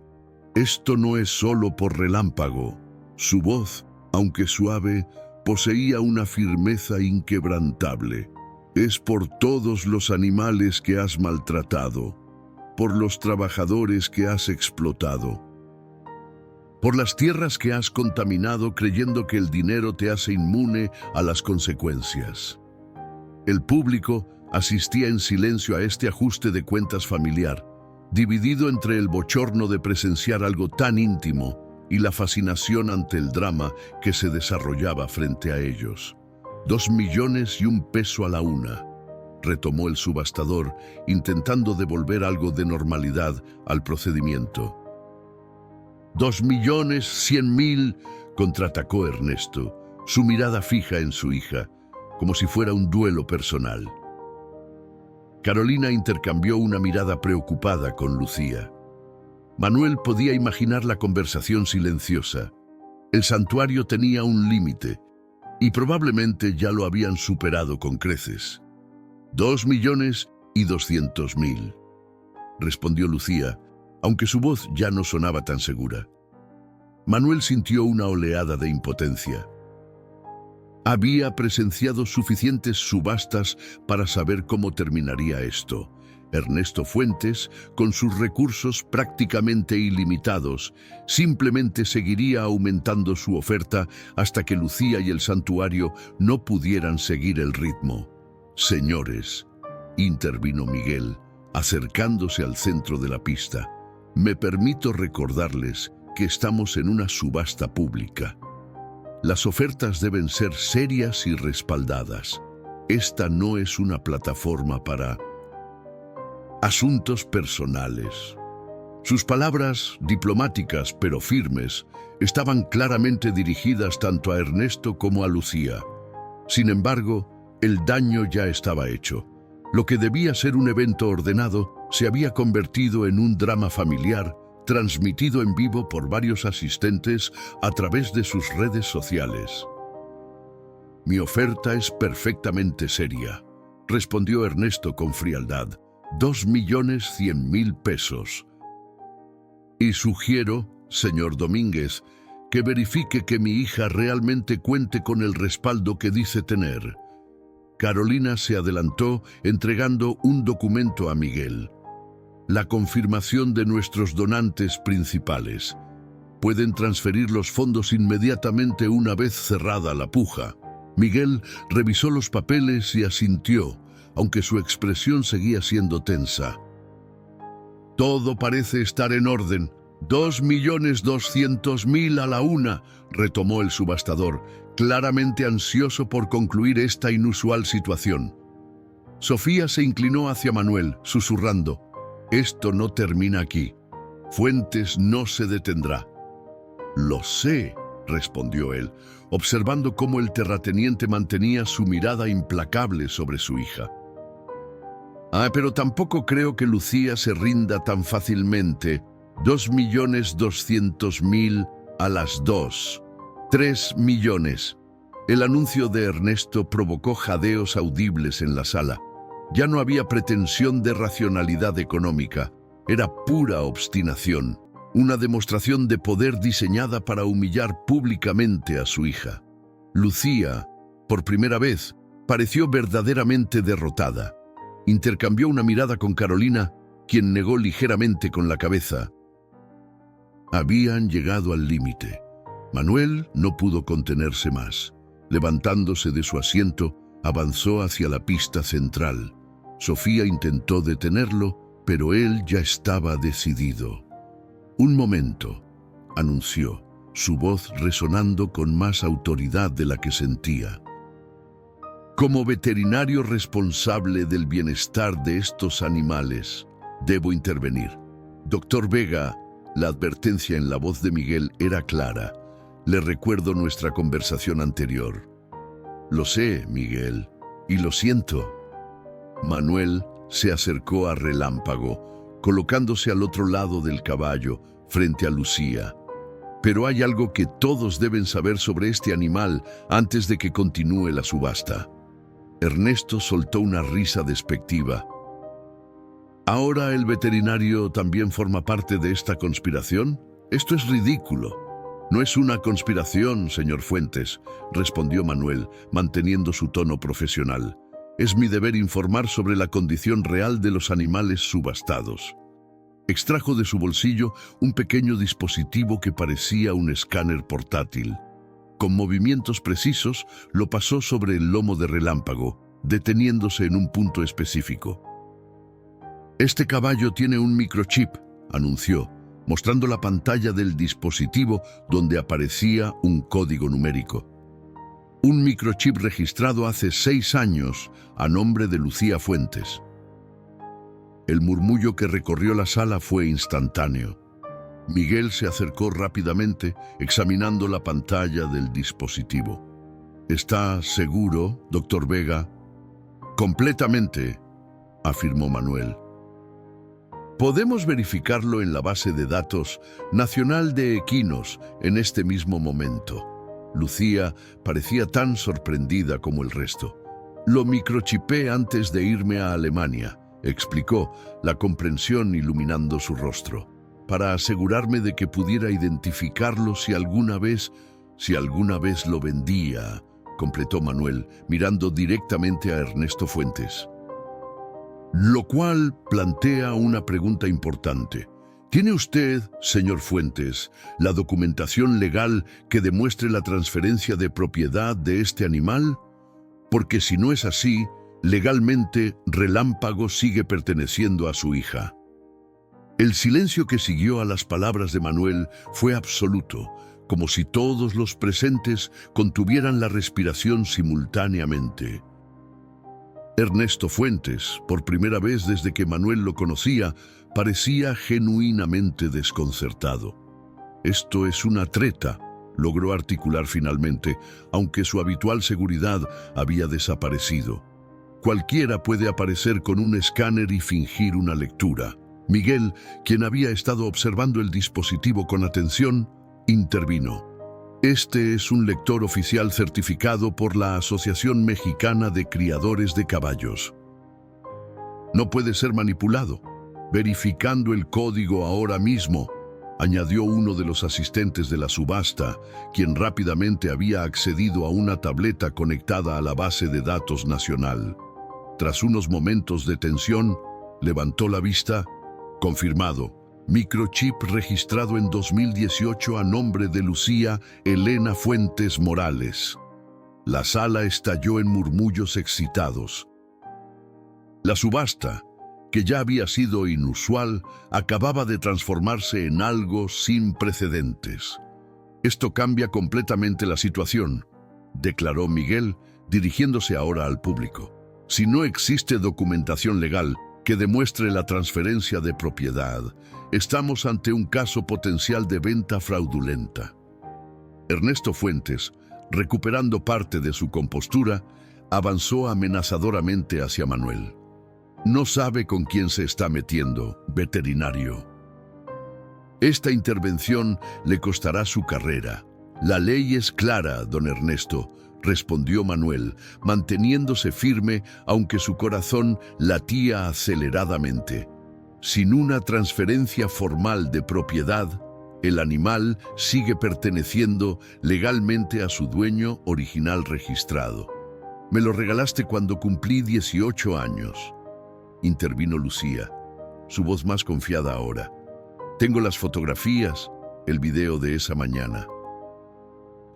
[SPEAKER 1] esto no es solo por Relámpago. Su voz, aunque suave, poseía una firmeza inquebrantable. Es por todos los animales que has maltratado, por los trabajadores que has explotado, por las tierras que has contaminado creyendo que el dinero te hace inmune a las consecuencias. El público asistía en silencio a este ajuste de cuentas familiar, dividido entre el bochorno de presenciar algo tan íntimo y la fascinación ante el drama que se desarrollaba frente a ellos. 2 millones y un peso a la una, retomó el subastador, intentando devolver algo de normalidad al procedimiento. 2.100.000, contraatacó Ernesto, su mirada fija en su hija, como si fuera un duelo personal. Carolina intercambió una mirada preocupada con Lucía. Manuel podía imaginar la conversación silenciosa. El santuario tenía un límite, y probablemente ya lo habían superado con creces. 2.200.000, respondió Lucía, aunque su voz ya no sonaba tan segura. Manuel sintió una oleada de impotencia. Había presenciado suficientes subastas para saber cómo terminaría esto. Ernesto Fuentes, con sus recursos prácticamente ilimitados, simplemente seguiría aumentando su oferta hasta que Lucía y el santuario no pudieran seguir el ritmo. Señores, intervino Miguel, acercándose al centro de la pista. Me permito recordarles que estamos en una subasta pública. Las ofertas deben ser serias y respaldadas. Esta no es una plataforma para asuntos personales. Sus palabras, diplomáticas pero firmes, estaban claramente dirigidas tanto a Ernesto como a Lucía. Sin embargo, el daño ya estaba hecho. Lo que debía ser un evento ordenado se había convertido en un drama familiar, transmitido en vivo por varios asistentes a través de sus redes sociales. «Mi oferta es perfectamente seria», respondió Ernesto con frialdad. 2.100.000 pesos. «Y sugiero, señor Domínguez, que verifique que mi hija realmente cuente con el respaldo que dice tener». Carolina se adelantó entregando un documento a Miguel. «La confirmación de nuestros donantes principales. Pueden transferir los fondos inmediatamente una vez cerrada la puja». Miguel revisó los papeles y asintió, aunque su expresión seguía siendo tensa. «Todo parece estar en orden. 2.200.000 a la una», retomó el subastador, claramente ansioso por concluir esta inusual situación. Sofía se inclinó hacia Manuel, susurrando: «Esto no termina aquí. Fuentes no se detendrá». «Lo sé», respondió él, observando cómo el terrateniente mantenía su mirada implacable sobre su hija. Pero tampoco creo que Lucía se rinda tan fácilmente. 2.200.000 a las 2. 3 millones. El anuncio de Ernesto provocó jadeos audibles en la sala. Ya no había pretensión de racionalidad económica. Era pura obstinación. Una demostración de poder diseñada para humillar públicamente a su hija. Lucía, por primera vez, pareció verdaderamente derrotada. Intercambió una mirada con Carolina, quien negó ligeramente con la cabeza. Habían llegado al límite. Manuel no pudo contenerse más. Levantándose de su asiento, avanzó hacia la pista central. Sofía intentó detenerlo, pero él ya estaba decidido. «Un momento», anunció, su voz resonando con más autoridad de la que sentía. «Como veterinario responsable del bienestar de estos animales, debo intervenir. Doctor Vega». La advertencia en la voz de Miguel era clara. «Le recuerdo nuestra conversación anterior». «Lo sé, Miguel, y lo siento». Manuel se acercó a Relámpago, colocándose al otro lado del caballo, frente a Lucía. «Pero hay algo que todos deben saber sobre este animal antes de que continúe la subasta». Ernesto soltó una risa despectiva. «¿Ahora el veterinario también forma parte de esta conspiración? Esto es ridículo». «No es una conspiración, señor Fuentes», respondió Manuel, manteniendo su tono profesional. «Es mi deber informar sobre la condición real de los animales subastados». Extrajo de su bolsillo un pequeño dispositivo que parecía un escáner portátil. Con movimientos precisos, lo pasó sobre el lomo de Relámpago, deteniéndose en un punto específico. «Este caballo tiene un microchip», anunció, mostrando la pantalla del dispositivo donde aparecía un código numérico. Un microchip registrado hace 6 años a nombre de Lucía Fuentes. El murmullo que recorrió la sala fue instantáneo. Miguel se acercó rápidamente, examinando la pantalla del dispositivo. «¿Está seguro, doctor Vega?» «Completamente», afirmó Manuel. «Podemos verificarlo en la base de datos nacional de equinos en este mismo momento». Lucía parecía tan sorprendida como el resto. «Lo microchipé antes de irme a Alemania», explicó, la comprensión iluminando su rostro, «para asegurarme de que pudiera identificarlo si alguna vez lo vendía», completó Manuel, mirando directamente a Ernesto Fuentes. Lo cual plantea una pregunta importante. ¿Tiene usted, señor Fuentes, la documentación legal que demuestre la transferencia de propiedad de este animal? Porque si no es así, legalmente Relámpago sigue perteneciendo a su hija. El silencio que siguió a las palabras de Manuel fue absoluto, como si todos los presentes contuvieran la respiración simultáneamente. Ernesto Fuentes, por primera vez desde que Manuel lo conocía, parecía genuinamente desconcertado. «Esto es una treta», logró articular finalmente, aunque su habitual seguridad había desaparecido. «Cualquiera puede aparecer con un escáner y fingir una lectura». Miguel, quien había estado observando el dispositivo con atención, intervino. «Este es un lector oficial certificado por la Asociación Mexicana de Criadores de Caballos. No puede ser manipulado. Verificando el código ahora mismo», añadió uno de los asistentes de la subasta, quien rápidamente había accedido a una tableta conectada a la base de datos nacional. Tras unos momentos de tensión, levantó la vista. «Confirmado. Microchip registrado en 2018 a nombre de Lucía Elena Fuentes Morales». La sala estalló en murmullos excitados. La subasta, que ya había sido inusual, acababa de transformarse en algo sin precedentes. «Esto cambia completamente la situación», declaró Miguel, dirigiéndose ahora al público. «Si no existe documentación legal que demuestre la transferencia de propiedad, estamos ante un caso potencial de venta fraudulenta». Ernesto Fuentes, recuperando parte de su compostura, avanzó amenazadoramente hacia Manuel. «No sabe con quién se está metiendo, veterinario. Esta intervención le costará su carrera. La ley es clara, don Ernesto», respondió Manuel, manteniéndose firme aunque su corazón latía aceleradamente. «Sin una transferencia formal de propiedad, el animal sigue perteneciendo legalmente a su dueño original registrado. Me lo regalaste cuando cumplí 18 años», intervino Lucía, su voz más confiada ahora. «Tengo las fotografías, el video de esa mañana.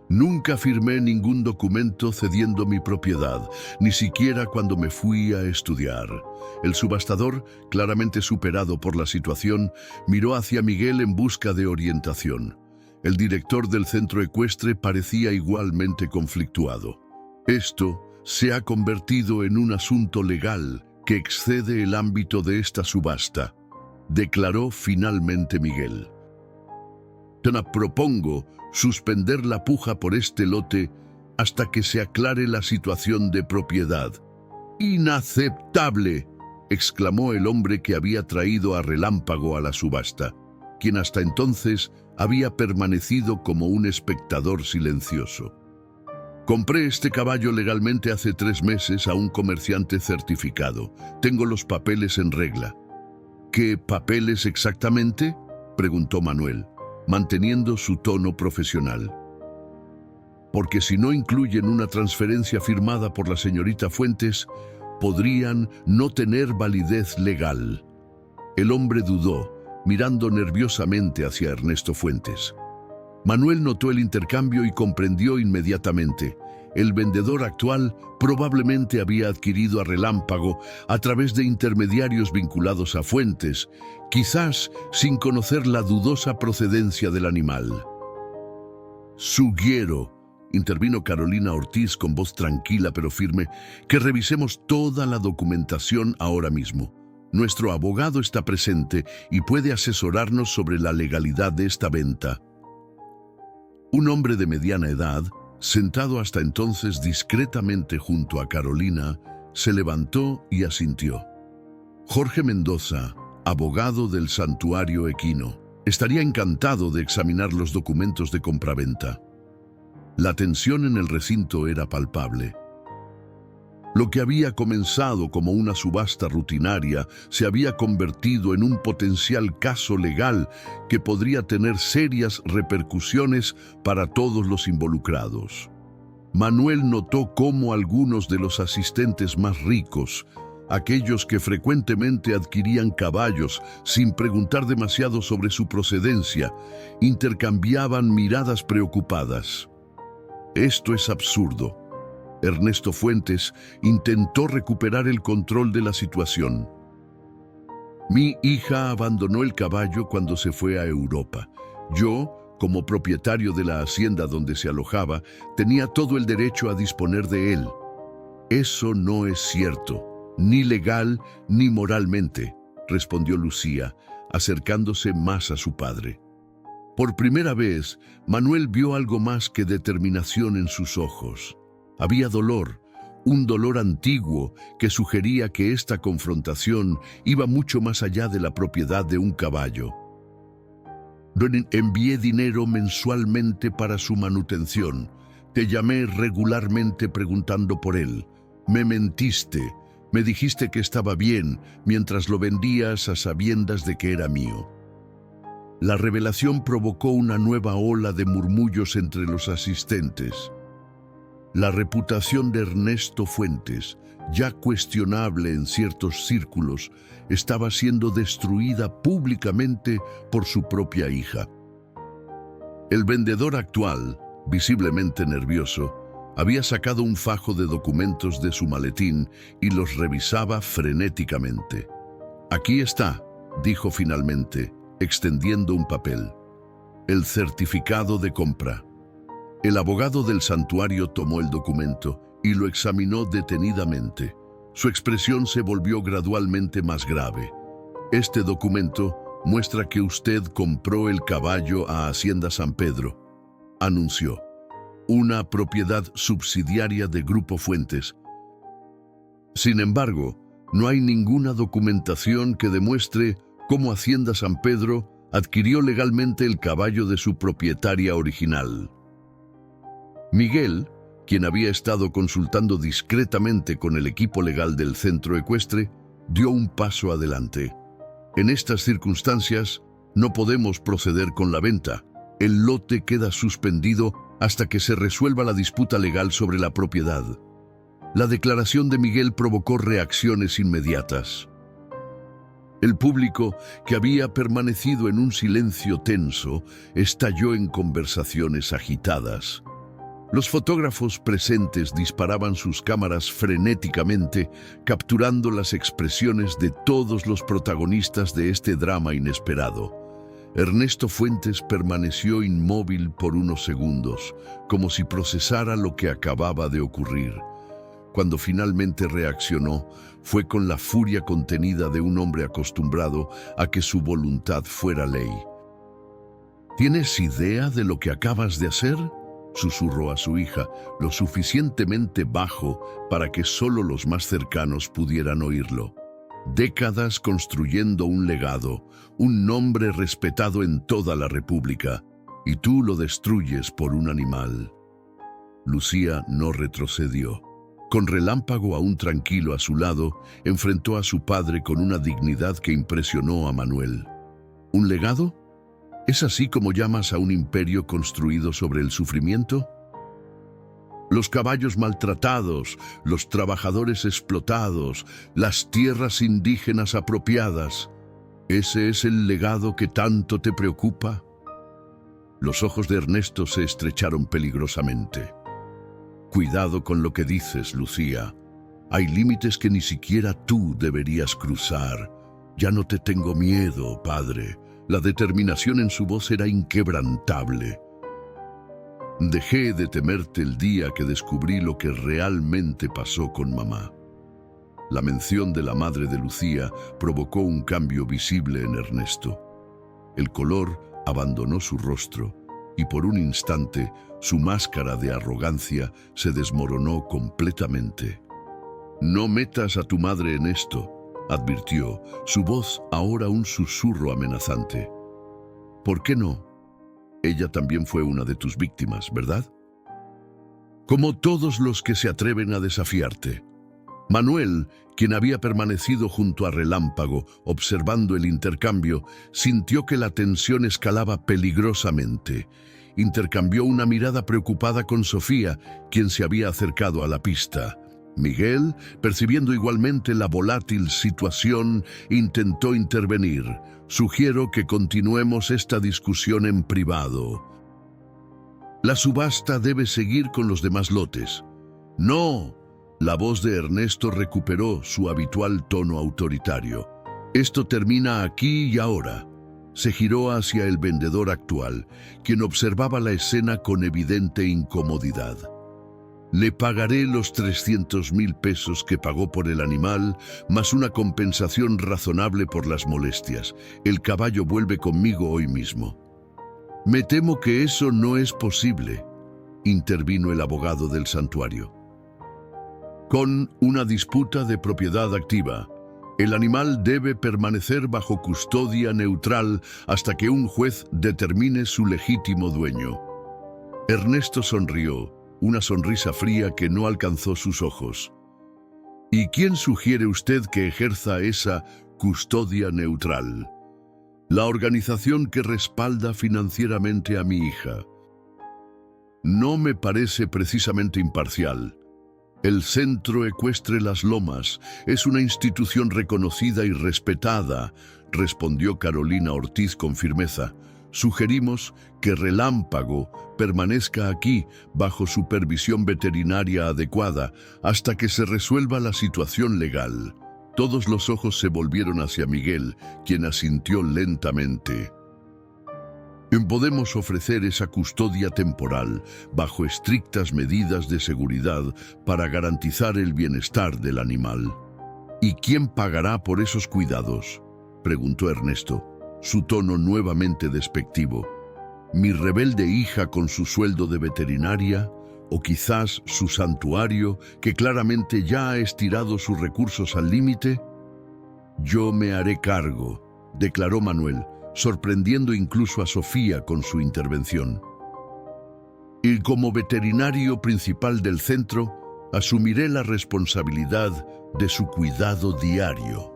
[SPEAKER 1] Nunca firmé ningún documento cediendo mi propiedad, ni siquiera cuando me fui a estudiar». El subastador, claramente superado por la situación, miró hacia Miguel en busca de orientación. El director del centro ecuestre parecía igualmente conflictuado. «Esto se ha convertido en un asunto legal que excede el ámbito de esta subasta», declaró finalmente Miguel. «Propongo suspender la puja por este lote hasta que se aclare la situación de propiedad». «¡Inaceptable!», exclamó el hombre que había traído a Relámpago a la subasta, quien hasta entonces había permanecido como un espectador silencioso. «Compré este caballo legalmente hace 3 meses a un comerciante certificado. Tengo los papeles en regla». «¿Qué papeles exactamente?», preguntó Manuel, manteniendo su tono profesional. «Porque si no incluyen una transferencia firmada por la señorita Fuentes, podrían no tener validez legal». El hombre dudó, mirando nerviosamente hacia Ernesto Fuentes. Manuel notó el intercambio y comprendió inmediatamente. El vendedor actual probablemente había adquirido a Relámpago a través de intermediarios vinculados a Fuentes, quizás sin conocer la dudosa procedencia del animal. «Sugiero», intervino Carolina Ortiz con voz tranquila pero firme, «que revisemos toda la documentación ahora mismo. Nuestro abogado está presente y puede asesorarnos sobre la legalidad de esta venta». Un hombre de mediana edad, sentado hasta entonces discretamente junto a Carolina, se levantó y asintió. «Jorge Mendoza, abogado del Santuario Equino. Estaría encantado de examinar los documentos de compraventa». La tensión en el recinto era palpable. Lo que había comenzado como una subasta rutinaria se había convertido en un potencial caso legal que podría tener serias repercusiones para todos los involucrados. Manuel notó cómo algunos de los asistentes más ricos, aquellos que frecuentemente adquirían caballos sin preguntar demasiado sobre su procedencia, intercambiaban miradas preocupadas. «Esto es absurdo». Ernesto Fuentes intentó recuperar el control de la situación. «Mi hija abandonó el caballo cuando se fue a Europa. Yo, como propietario de la hacienda donde se alojaba, tenía todo el derecho a disponer de él». Eso no es cierto, ni legal ni moralmente, respondió Lucía, acercándose más a su padre. Por primera vez, Manuel vio algo más que determinación en sus ojos. Había dolor, un dolor antiguo que sugería que esta confrontación iba mucho más allá de la propiedad de un caballo. Envié dinero mensualmente para su manutención. Te llamé regularmente preguntando por él. Me mentiste. Me dijiste que estaba bien mientras lo vendías a sabiendas de que era mío. La revelación provocó una nueva ola de murmullos entre los asistentes. La reputación de Ernesto Fuentes, ya cuestionable en ciertos círculos, estaba siendo destruida públicamente por su propia hija. El vendedor actual, visiblemente nervioso, había sacado un fajo de documentos de su maletín y los revisaba frenéticamente. «Aquí está», dijo finalmente, extendiendo un papel. «El certificado de compra». El abogado del santuario tomó el documento y lo examinó detenidamente. Su expresión se volvió gradualmente más grave. «Este documento muestra que usted compró el caballo a Hacienda San Pedro», anunció. «Una propiedad subsidiaria de Grupo Fuentes. Sin embargo, no hay ninguna documentación que demuestre cómo Hacienda San Pedro adquirió legalmente el caballo de su propietaria original». Miguel, quien había estado consultando discretamente con el equipo legal del centro ecuestre, dio un paso adelante. «En estas circunstancias, no podemos proceder con la venta. El lote queda suspendido hasta que se resuelva la disputa legal sobre la propiedad». La declaración de Miguel provocó reacciones inmediatas. El público, que había permanecido en un silencio tenso, estalló en conversaciones agitadas. Los fotógrafos presentes disparaban sus cámaras frenéticamente, capturando las expresiones de todos los protagonistas de este drama inesperado. Ernesto Fuentes permaneció inmóvil por unos segundos, como si procesara lo que acababa de ocurrir. Cuando finalmente reaccionó, fue con la furia contenida de un hombre acostumbrado a que su voluntad fuera ley. «¿Tienes idea de lo que acabas de hacer?», susurró a su hija, lo suficientemente bajo para que solo los más cercanos pudieran oírlo. «Décadas construyendo un legado, un nombre respetado en toda la República, y tú lo destruyes por un animal». Lucía no retrocedió. Con Relámpago aún tranquilo a su lado, enfrentó a su padre con una dignidad que impresionó a Manuel. «¿Un legado? ¿Es así como llamas a un imperio construido sobre el sufrimiento? Los caballos maltratados, los trabajadores explotados, las tierras indígenas apropiadas, ¿ese es el legado que tanto te preocupa?». Los ojos de Ernesto se estrecharon peligrosamente. «Cuidado con lo que dices, Lucía. Hay límites que ni siquiera tú deberías cruzar. Ya no te tengo miedo, padre». La determinación en su voz era inquebrantable. «Dejé de temerte el día que descubrí lo que realmente pasó con mamá». La mención de la madre de Lucía provocó un cambio visible en Ernesto. El color abandonó su rostro y por un instante su máscara de arrogancia se desmoronó completamente. «No metas a tu madre en esto», advirtió, su voz ahora un susurro amenazante. «¿Por qué no? Ella también fue una de tus víctimas, ¿verdad? Como todos los que se atreven a desafiarte». Manuel, quien había permanecido junto a Relámpago, observando el intercambio, sintió que la tensión escalaba peligrosamente. Intercambió una mirada preocupada con Sofía, quien se había acercado a la pista. Miguel, percibiendo igualmente la volátil situación, intentó intervenir. «Sugiero que continuemos esta discusión en privado. La subasta debe seguir con los demás lotes». «No». La voz de Ernesto recuperó su habitual tono autoritario. «Esto termina aquí y ahora». Se giró hacia el vendedor actual, quien observaba la escena con evidente incomodidad. Le pagaré los 300.000 pesos que pagó por el animal, más una compensación razonable por las molestias. El caballo vuelve conmigo hoy mismo. Me temo que eso no es posible, intervino el abogado del santuario. Con una disputa de propiedad activa, el animal debe permanecer bajo custodia neutral hasta que un juez determine su legítimo dueño. Ernesto sonrió, una sonrisa fría que no alcanzó sus ojos. ¿Y quién sugiere usted que ejerza esa custodia neutral? La organización que respalda financieramente a mi hija. No me parece precisamente imparcial. El Centro Ecuestre Las Lomas es una institución reconocida y respetada, respondió Carolina Ortiz con firmeza. Sugerimos que Relámpago permanezca aquí bajo supervisión veterinaria adecuada hasta que se resuelva la situación legal. Todos los ojos se volvieron hacia Miguel, quien asintió lentamente. Podemos ofrecer esa custodia temporal bajo estrictas medidas de seguridad para garantizar el bienestar del animal. ¿Y quién pagará por esos cuidados?, preguntó Ernesto, su tono nuevamente despectivo. ¿Mi rebelde hija con su sueldo de veterinaria? ¿O quizás su santuario, que claramente ya ha estirado sus recursos al límite? Yo me haré cargo, declaró Manuel, sorprendiendo incluso a Sofía con su intervención. Y como veterinario principal del centro, asumiré la responsabilidad de su cuidado diario.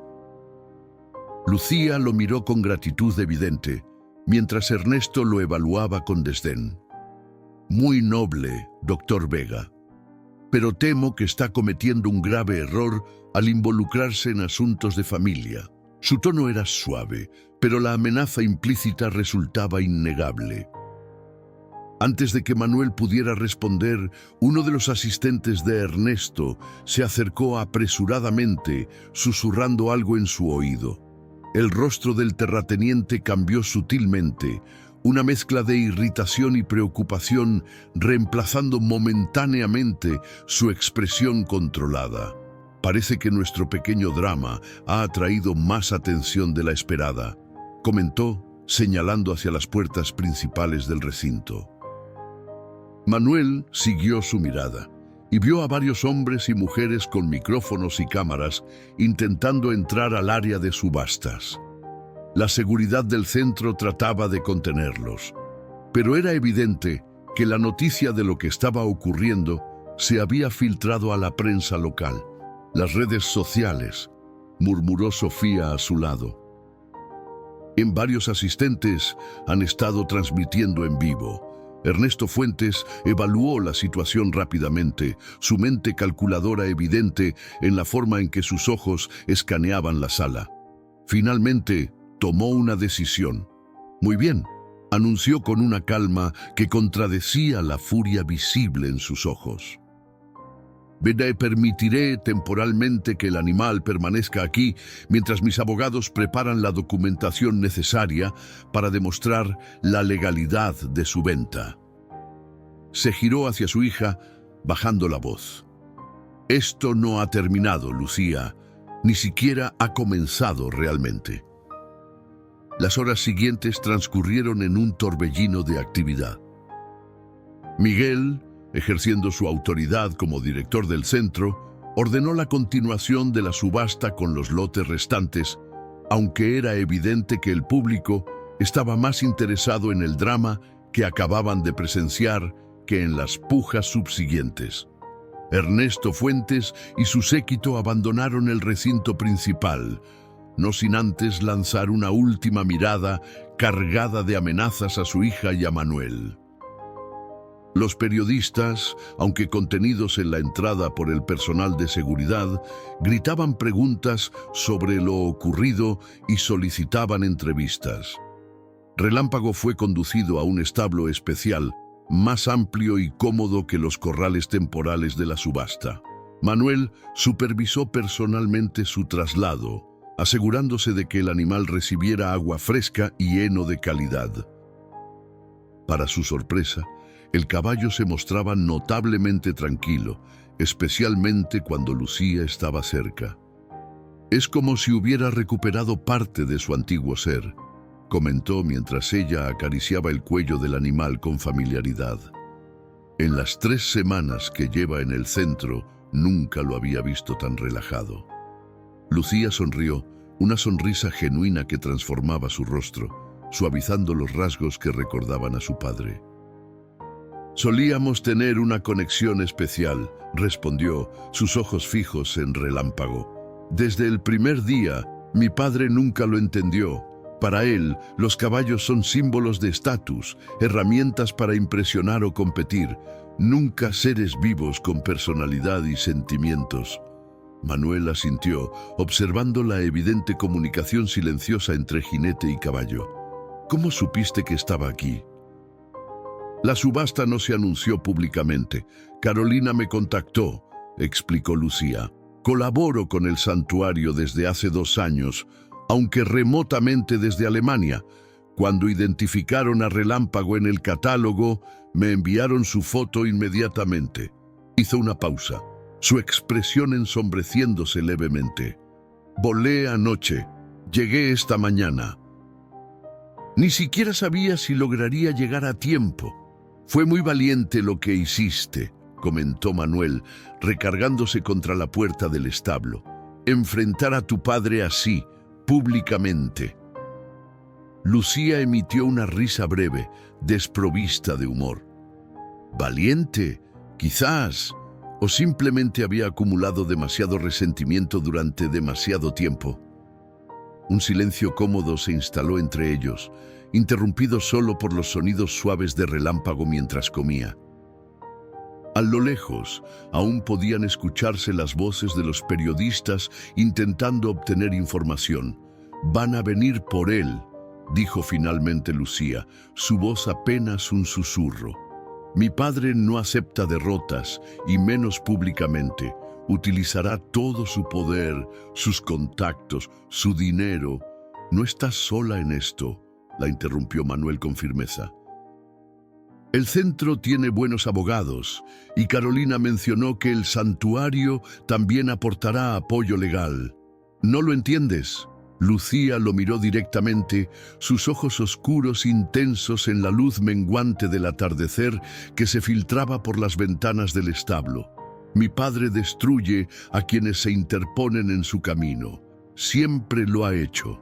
[SPEAKER 1] Lucía lo miró con gratitud evidente, mientras Ernesto lo evaluaba con desdén. Muy noble, doctor Vega, pero temo que está cometiendo un grave error al involucrarse en asuntos de familia. Su tono era suave, pero la amenaza implícita resultaba innegable. Antes de que Manuel pudiera responder, uno de los asistentes de Ernesto se acercó apresuradamente, susurrando algo en su oído. El rostro del terrateniente cambió sutilmente, una mezcla de irritación y preocupación, reemplazando momentáneamente su expresión controlada. Parece que nuestro pequeño drama ha atraído más atención de la esperada, comentó, señalando hacia las puertas principales del recinto. Manuel siguió su mirada y vio a varios hombres y mujeres con micrófonos y cámaras intentando entrar al área de subastas. La seguridad del centro trataba de contenerlos, pero era evidente que la noticia de lo que estaba ocurriendo se había filtrado a la prensa local. Las redes sociales, murmuró Sofía a su lado. En varios asistentes han estado transmitiendo en vivo. Ernesto Fuentes evaluó la situación rápidamente, su mente calculadora evidente en la forma en que sus ojos escaneaban la sala. Finalmente, tomó una decisión. Muy bien, anunció con una calma que contradecía la furia visible en sus ojos. Permitiré temporalmente que el animal permanezca aquí mientras mis abogados preparan la documentación necesaria para demostrar la legalidad de su venta. Se giró hacia su hija, bajando la voz. Esto no ha terminado, Lucía, ni siquiera ha comenzado realmente. Las horas siguientes transcurrieron en un torbellino de actividad. Miguel, ejerciendo su autoridad como director del centro, ordenó la continuación de la subasta con los lotes restantes, aunque era evidente que el público estaba más interesado en el drama que acababan de presenciar que en las pujas subsiguientes. Ernesto Fuentes y su séquito abandonaron el recinto principal, no sin antes lanzar una última mirada cargada de amenazas a su hija y a Manuel. Los periodistas, aunque contenidos en la entrada por el personal de seguridad, gritaban preguntas sobre lo ocurrido y solicitaban entrevistas. Relámpago fue conducido a un establo especial, más amplio y cómodo que los corrales temporales de la subasta. Manuel supervisó personalmente su traslado, asegurándose de que el animal recibiera agua fresca y heno de calidad. Para su sorpresa, El caballo se mostraba notablemente tranquilo, especialmente cuando Lucía estaba cerca. «Es como si hubiera recuperado parte de su antiguo ser», comentó mientras ella acariciaba el cuello del animal con familiaridad. En las 3 semanas que lleva en el centro, nunca lo había visto tan relajado. Lucía sonrió, una sonrisa genuina que transformaba su rostro, suavizando los rasgos que recordaban a su padre. «Solíamos tener una conexión especial», respondió, sus ojos fijos en Relámpago. «Desde el primer día, mi padre nunca lo entendió. Para él, los caballos son símbolos de estatus, herramientas para impresionar o competir, nunca seres vivos con personalidad y sentimientos». Manuel asintió, observando la evidente comunicación silenciosa entre jinete y caballo. «¿Cómo supiste que estaba aquí?» «La subasta no se anunció públicamente. Carolina me contactó», explicó Lucía. «Colaboro con el santuario desde hace 2 años, aunque remotamente desde Alemania. Cuando identificaron a Relámpago en el catálogo, me enviaron su foto inmediatamente». Hizo una pausa, su expresión ensombreciéndose levemente. «Volé anoche. Llegué esta mañana. Ni siquiera sabía si lograría llegar a tiempo. Fue muy valiente lo que hiciste», comentó Manuel, recargándose contra la puerta del establo. «Enfrentar a tu padre así, públicamente». Lucía emitió una risa breve, desprovista de humor. «Valiente, quizás, o simplemente había acumulado demasiado resentimiento durante demasiado tiempo». Un silencio cómodo se instaló entre ellos, interrumpido solo por los sonidos suaves de Relámpago mientras comía. A lo lejos, aún podían escucharse las voces de los periodistas intentando obtener información. «Van a venir por él», dijo finalmente Lucía, su voz apenas un susurro. «Mi padre no acepta derrotas, y menos públicamente. Utilizará todo su poder, sus contactos, su dinero». «No estás sola en esto», la interrumpió Manuel con firmeza. «El centro tiene buenos abogados, y Carolina mencionó que el santuario también aportará apoyo legal. ¿No lo entiendes?» Lucía lo miró directamente, sus ojos oscuros intensos en la luz menguante del atardecer que se filtraba por las ventanas del establo. «Mi padre destruye a quienes se interponen en su camino. Siempre lo ha hecho».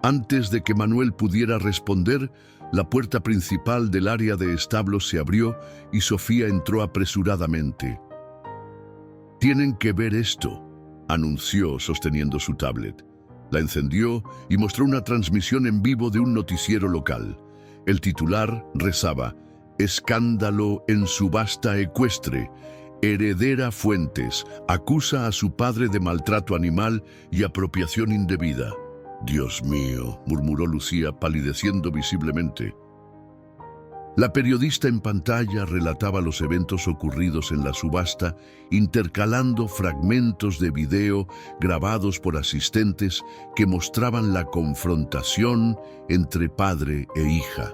[SPEAKER 1] Antes de que Manuel pudiera responder, la puerta principal del área de establos se abrió y Sofía entró apresuradamente. «Tienen que ver esto», anunció sosteniendo su tablet. La encendió y mostró una transmisión en vivo de un noticiero local. El titular rezaba: «Escándalo en subasta ecuestre. Heredera Fuentes acusa a su padre de maltrato animal y apropiación indebida». «Dios mío», murmuró Lucía, palideciendo visiblemente. La periodista en pantalla relataba los eventos ocurridos en la subasta, intercalando fragmentos de video grabados por asistentes que mostraban la confrontación entre padre e hija.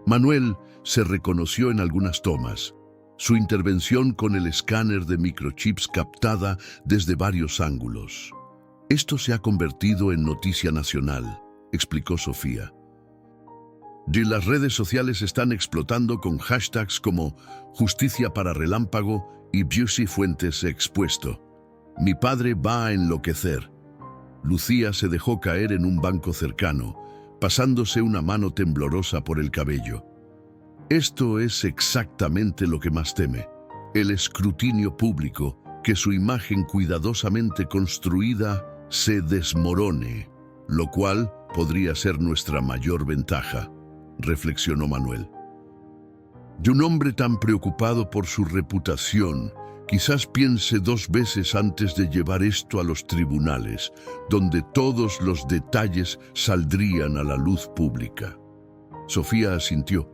[SPEAKER 1] Manuel se reconoció en algunas tomas, su intervención con el escáner de microchips captada desde varios ángulos. «Esto se ha convertido en noticia nacional», explicó Sofía. «Y las redes sociales están explotando con hashtags como Justicia para Relámpago y Busy Fuentes expuesto. Mi padre va a enloquecer». Lucía se dejó caer en un banco cercano, pasándose una mano temblorosa por el cabello. «Esto es exactamente lo que más teme, el escrutinio público, que su imagen cuidadosamente construida se desmorone, lo cual podría ser nuestra mayor ventaja», reflexionó Manuel. «Y un hombre tan preocupado por su reputación quizás piense 2 veces antes de llevar esto a los tribunales, donde todos los detalles saldrían a la luz pública». Sofía asintió,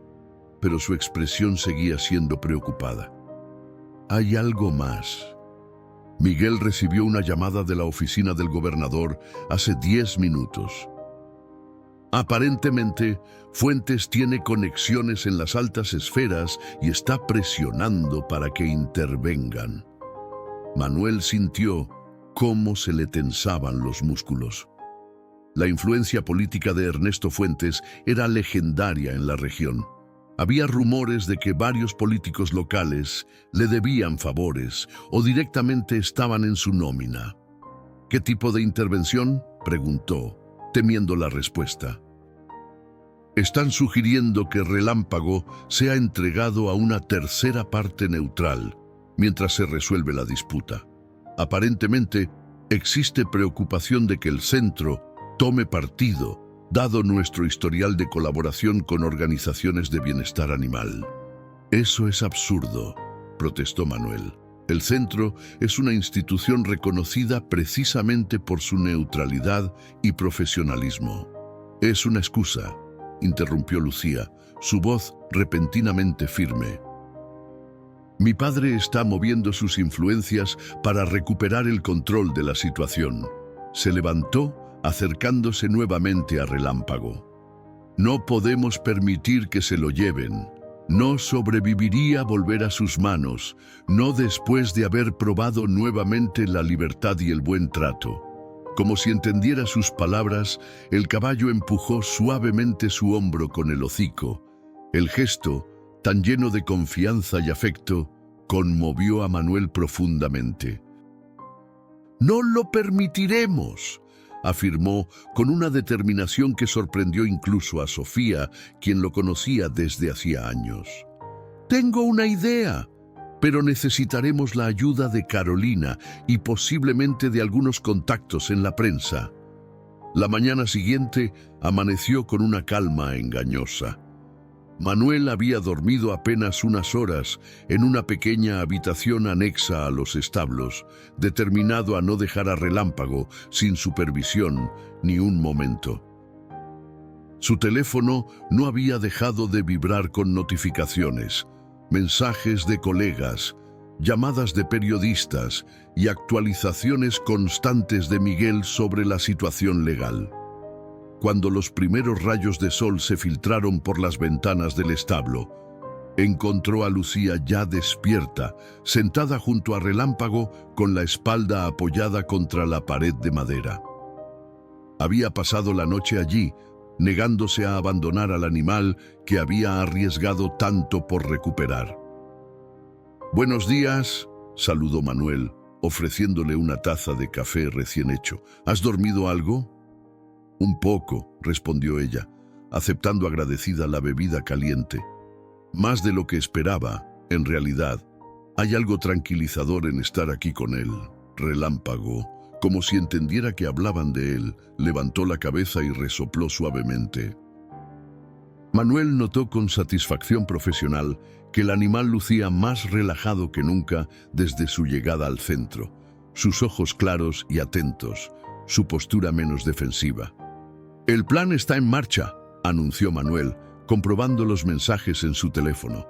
[SPEAKER 1] pero su expresión seguía siendo preocupada. «Hay algo más». Miguel recibió una llamada de la oficina del gobernador hace 10 minutos. Aparentemente, Fuentes tiene conexiones en las altas esferas y está presionando para que intervengan. Manuel sintió cómo se le tensaban los músculos. La influencia política de Ernesto Fuentes era legendaria en la región. Había rumores de que varios políticos locales le debían favores o directamente estaban en su nómina. ¿Qué tipo de intervención?, preguntó, temiendo la respuesta. Están sugiriendo que Relámpago sea entregado a una tercera parte neutral mientras se resuelve la disputa. Aparentemente, existe preocupación de que el centro tome partido, dado nuestro historial de colaboración con organizaciones de bienestar animal. Eso es absurdo, protestó Manuel. El centro es una institución reconocida precisamente por su neutralidad y profesionalismo. Es una excusa, interrumpió Lucía, su voz repentinamente firme. Mi padre está moviendo sus influencias para recuperar el control de la situación. Se levantó, acercándose nuevamente a Relámpago. No podemos permitir que se lo lleven. No sobreviviría volver a sus manos, no después de haber probado nuevamente la libertad y el buen trato. Como si entendiera sus palabras, el caballo empujó suavemente su hombro con el hocico. El gesto, tan lleno de confianza y afecto, conmovió a Manuel profundamente. «No lo permitiremos», afirmó con una determinación que sorprendió incluso a Sofía, quien lo conocía desde hacía años. «Tengo una idea, pero necesitaremos la ayuda de Carolina y posiblemente de algunos contactos en la prensa». La mañana siguiente amaneció con una calma engañosa. Manuel había dormido apenas unas horas en una pequeña habitación anexa a los establos, determinado a no dejar a Relámpago sin supervisión ni un momento. Su teléfono no había dejado de vibrar con notificaciones, mensajes de colegas, llamadas de periodistas y actualizaciones constantes de Miguel sobre la situación legal. Cuando los primeros rayos de sol se filtraron por las ventanas del establo, encontró a Lucía ya despierta, sentada junto a Relámpago con la espalda apoyada contra la pared de madera. Había pasado la noche allí, negándose a abandonar al animal que había arriesgado tanto por recuperar. «Buenos días», saludó Manuel, ofreciéndole una taza de café recién hecho. «¿Has dormido algo?» «Un poco», respondió ella, aceptando agradecida la bebida caliente. «Más de lo que esperaba, en realidad. Hay algo tranquilizador en estar aquí con él». Relámpago, como si entendiera que hablaban de él, levantó la cabeza y resopló suavemente. Manuel notó con satisfacción profesional que el animal lucía más relajado que nunca desde su llegada al centro, sus ojos claros y atentos, su postura menos defensiva. «El plan está en marcha», anunció Manuel, comprobando los mensajes en su teléfono.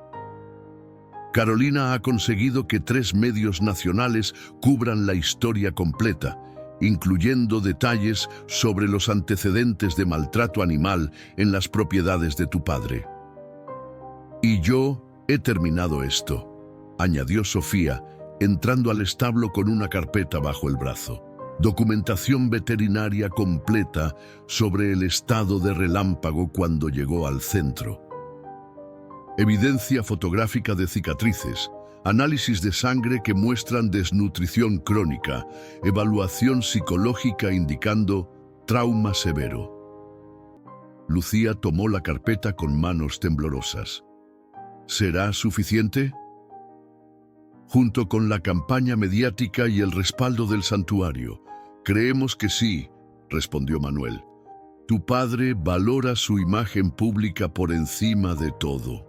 [SPEAKER 1] «Carolina ha conseguido que 3 medios nacionales cubran la historia completa, incluyendo detalles sobre los antecedentes de maltrato animal en las propiedades de tu padre. Y yo he terminado esto», añadió Sofía, entrando al establo con una carpeta bajo el brazo. Documentación veterinaria completa sobre el estado de Relámpago cuando llegó al centro. Evidencia fotográfica de cicatrices, análisis de sangre que muestran desnutrición crónica, evaluación psicológica indicando trauma severo. Lucía tomó la carpeta con manos temblorosas. ¿Será suficiente? Junto con la campaña mediática y el respaldo del santuario, creemos que sí, respondió Manuel. Tu padre valora su imagen pública por encima de todo.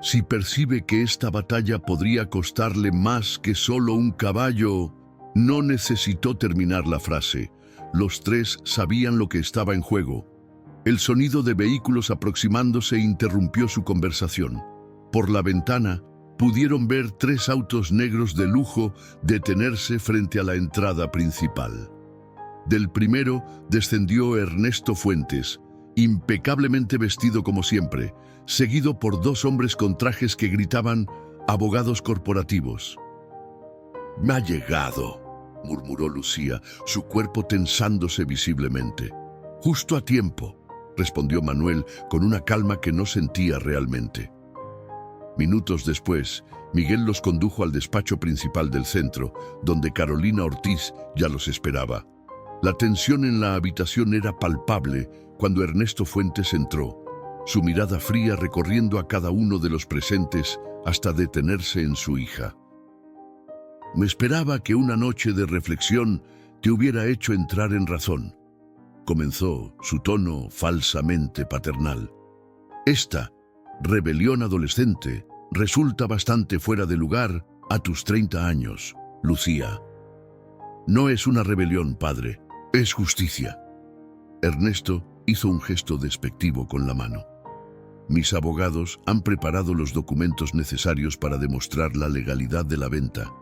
[SPEAKER 1] Si percibe que esta batalla podría costarle más que solo un caballo, no necesitó terminar la frase. Los 3 sabían lo que estaba en juego. El sonido de vehículos aproximándose interrumpió su conversación. Por la ventana, pudieron ver 3 autos negros de lujo detenerse frente a la entrada principal. Del primero descendió Ernesto Fuentes, impecablemente vestido como siempre, seguido por dos hombres con trajes que gritaban abogados corporativos. «Me ha llegado», murmuró Lucía, su cuerpo tensándose visiblemente. «Justo a tiempo», respondió Manuel con una calma que no sentía realmente. Minutos después, Miguel los condujo al despacho principal del centro, donde Carolina Ortiz ya los esperaba. La tensión en la habitación era palpable cuando Ernesto Fuentes entró, su mirada fría recorriendo a cada uno de los presentes hasta detenerse en su hija. «Me esperaba que una noche de reflexión te hubiera hecho entrar en razón», comenzó, su tono falsamente paternal. «Esta rebelión adolescente resulta bastante fuera de lugar a tus 30 años, Lucía». «No es una rebelión, padre, es justicia». Ernesto hizo un gesto despectivo con la mano. «Mis abogados han preparado los documentos necesarios para demostrar la legalidad de la venta.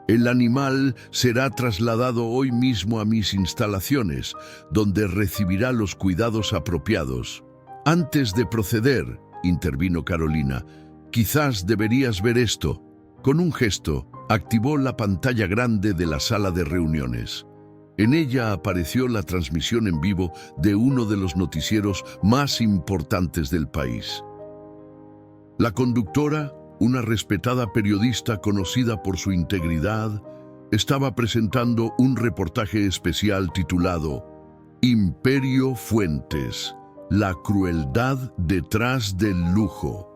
[SPEAKER 1] El animal será trasladado hoy mismo a mis instalaciones, donde recibirá los cuidados apropiados. Antes de proceder», intervino Carolina, «quizás deberías ver esto». Con un gesto, activó la pantalla grande de la sala de reuniones. En ella apareció la transmisión en vivo de uno de los noticieros más importantes del país. La conductora, una respetada periodista conocida por su integridad, estaba presentando un reportaje especial titulado «Imperio Fuentes, la crueldad detrás del lujo».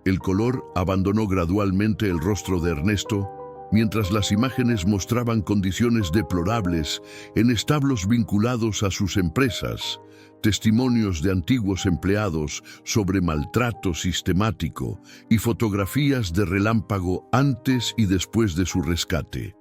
[SPEAKER 1] El color abandonó gradualmente el rostro de Ernesto, mientras las imágenes mostraban condiciones deplorables en establos vinculados a sus empresas, testimonios de antiguos empleados sobre maltrato sistemático y fotografías de Relámpago antes y después de su rescate.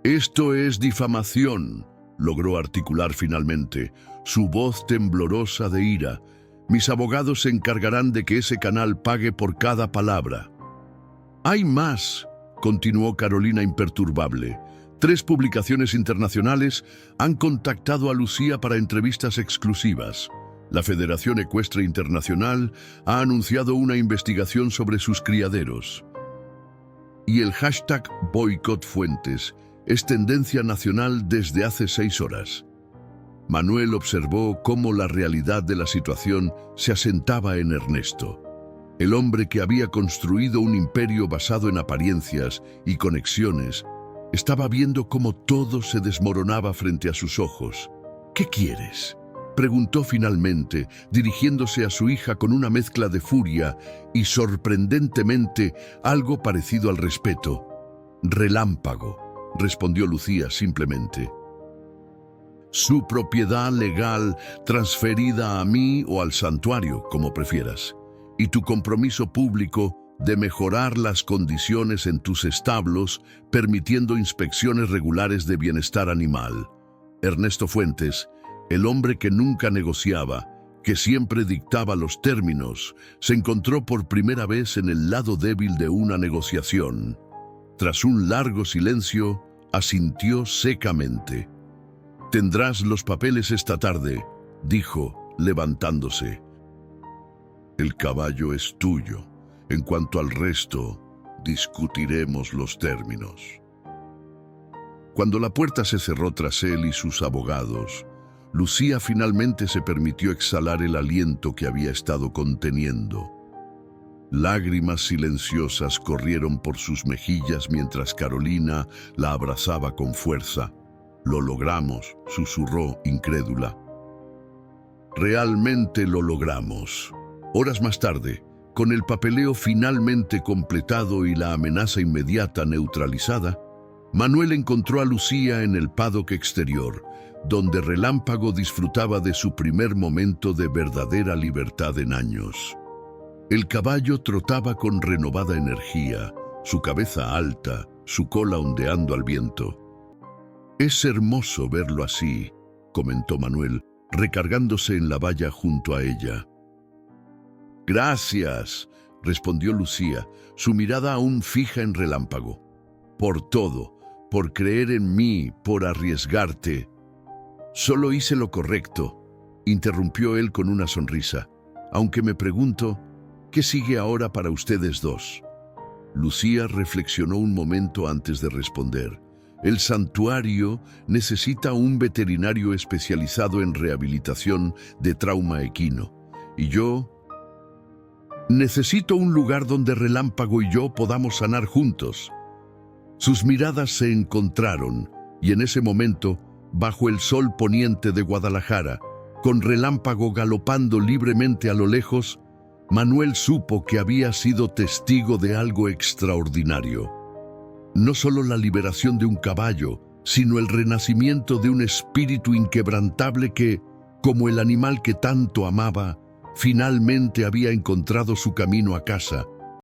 [SPEAKER 1] «Esto es difamación», logró articular finalmente, su voz temblorosa de ira. «Mis abogados se encargarán de que ese canal pague por cada palabra». «Hay más», continuó Carolina imperturbable. «3 publicaciones internacionales han contactado a Lucía para entrevistas exclusivas. La Federación Ecuestre Internacional ha anunciado una investigación sobre sus criaderos. Y el hashtag Boicot Fuentes es tendencia nacional desde hace 6 horas. Manuel observó cómo la realidad de la situación se asentaba en Ernesto. El hombre que había construido un imperio basado en apariencias y conexiones estaba viendo cómo todo se desmoronaba frente a sus ojos. «¿Qué quieres?», preguntó finalmente, dirigiéndose a su hija con una mezcla de furia y, sorprendentemente, algo parecido al respeto. «Relámpago», respondió Lucía simplemente. «Su propiedad legal transferida a mí o al santuario, como prefieras. Y tu compromiso público de mejorar las condiciones en tus establos, permitiendo inspecciones regulares de bienestar animal». Ernesto Fuentes, el hombre que nunca negociaba, que siempre dictaba los términos, se encontró por primera vez en el lado débil de una negociación. Tras un largo silencio, asintió secamente. «Tendrás los papeles esta tarde», dijo, levantándose. «El caballo es tuyo. En cuanto al resto, discutiremos los términos». Cuando la puerta se cerró tras él y sus abogados, Lucía finalmente se permitió exhalar el aliento que había estado conteniendo. Lágrimas silenciosas corrieron por sus mejillas mientras Carolina la abrazaba con fuerza. «Lo logramos», susurró incrédula. «Realmente lo logramos». Horas más tarde, con el papeleo finalmente completado y la amenaza inmediata neutralizada, Manuel encontró a Lucía en el paddock exterior, donde Relámpago disfrutaba de su primer momento de verdadera libertad en años. El caballo trotaba con renovada energía, su cabeza alta, su cola ondeando al viento. «Es hermoso verlo así», comentó Manuel, recargándose en la valla junto a ella. «Gracias», respondió Lucía, su mirada aún fija en Relámpago. «Por todo, por creer en mí, por arriesgarte. Solo hice lo correcto, interrumpió él con una sonrisa, aunque me pregunto, ¿qué sigue ahora para ustedes dos? Lucía reflexionó un momento antes de responder. El santuario necesita un veterinario especializado en rehabilitación de trauma equino. Y yo necesito un lugar donde Relámpago y yo podamos sanar juntos. Sus miradas se encontraron y en ese momento, bajo el sol poniente de Guadalajara, con Relámpago galopando libremente a lo lejos, Manuel supo que había sido testigo de algo extraordinario. No solo la liberación de un caballo, sino el renacimiento de un espíritu inquebrantable que, como el animal que tanto amaba, finalmente había encontrado su camino a casa,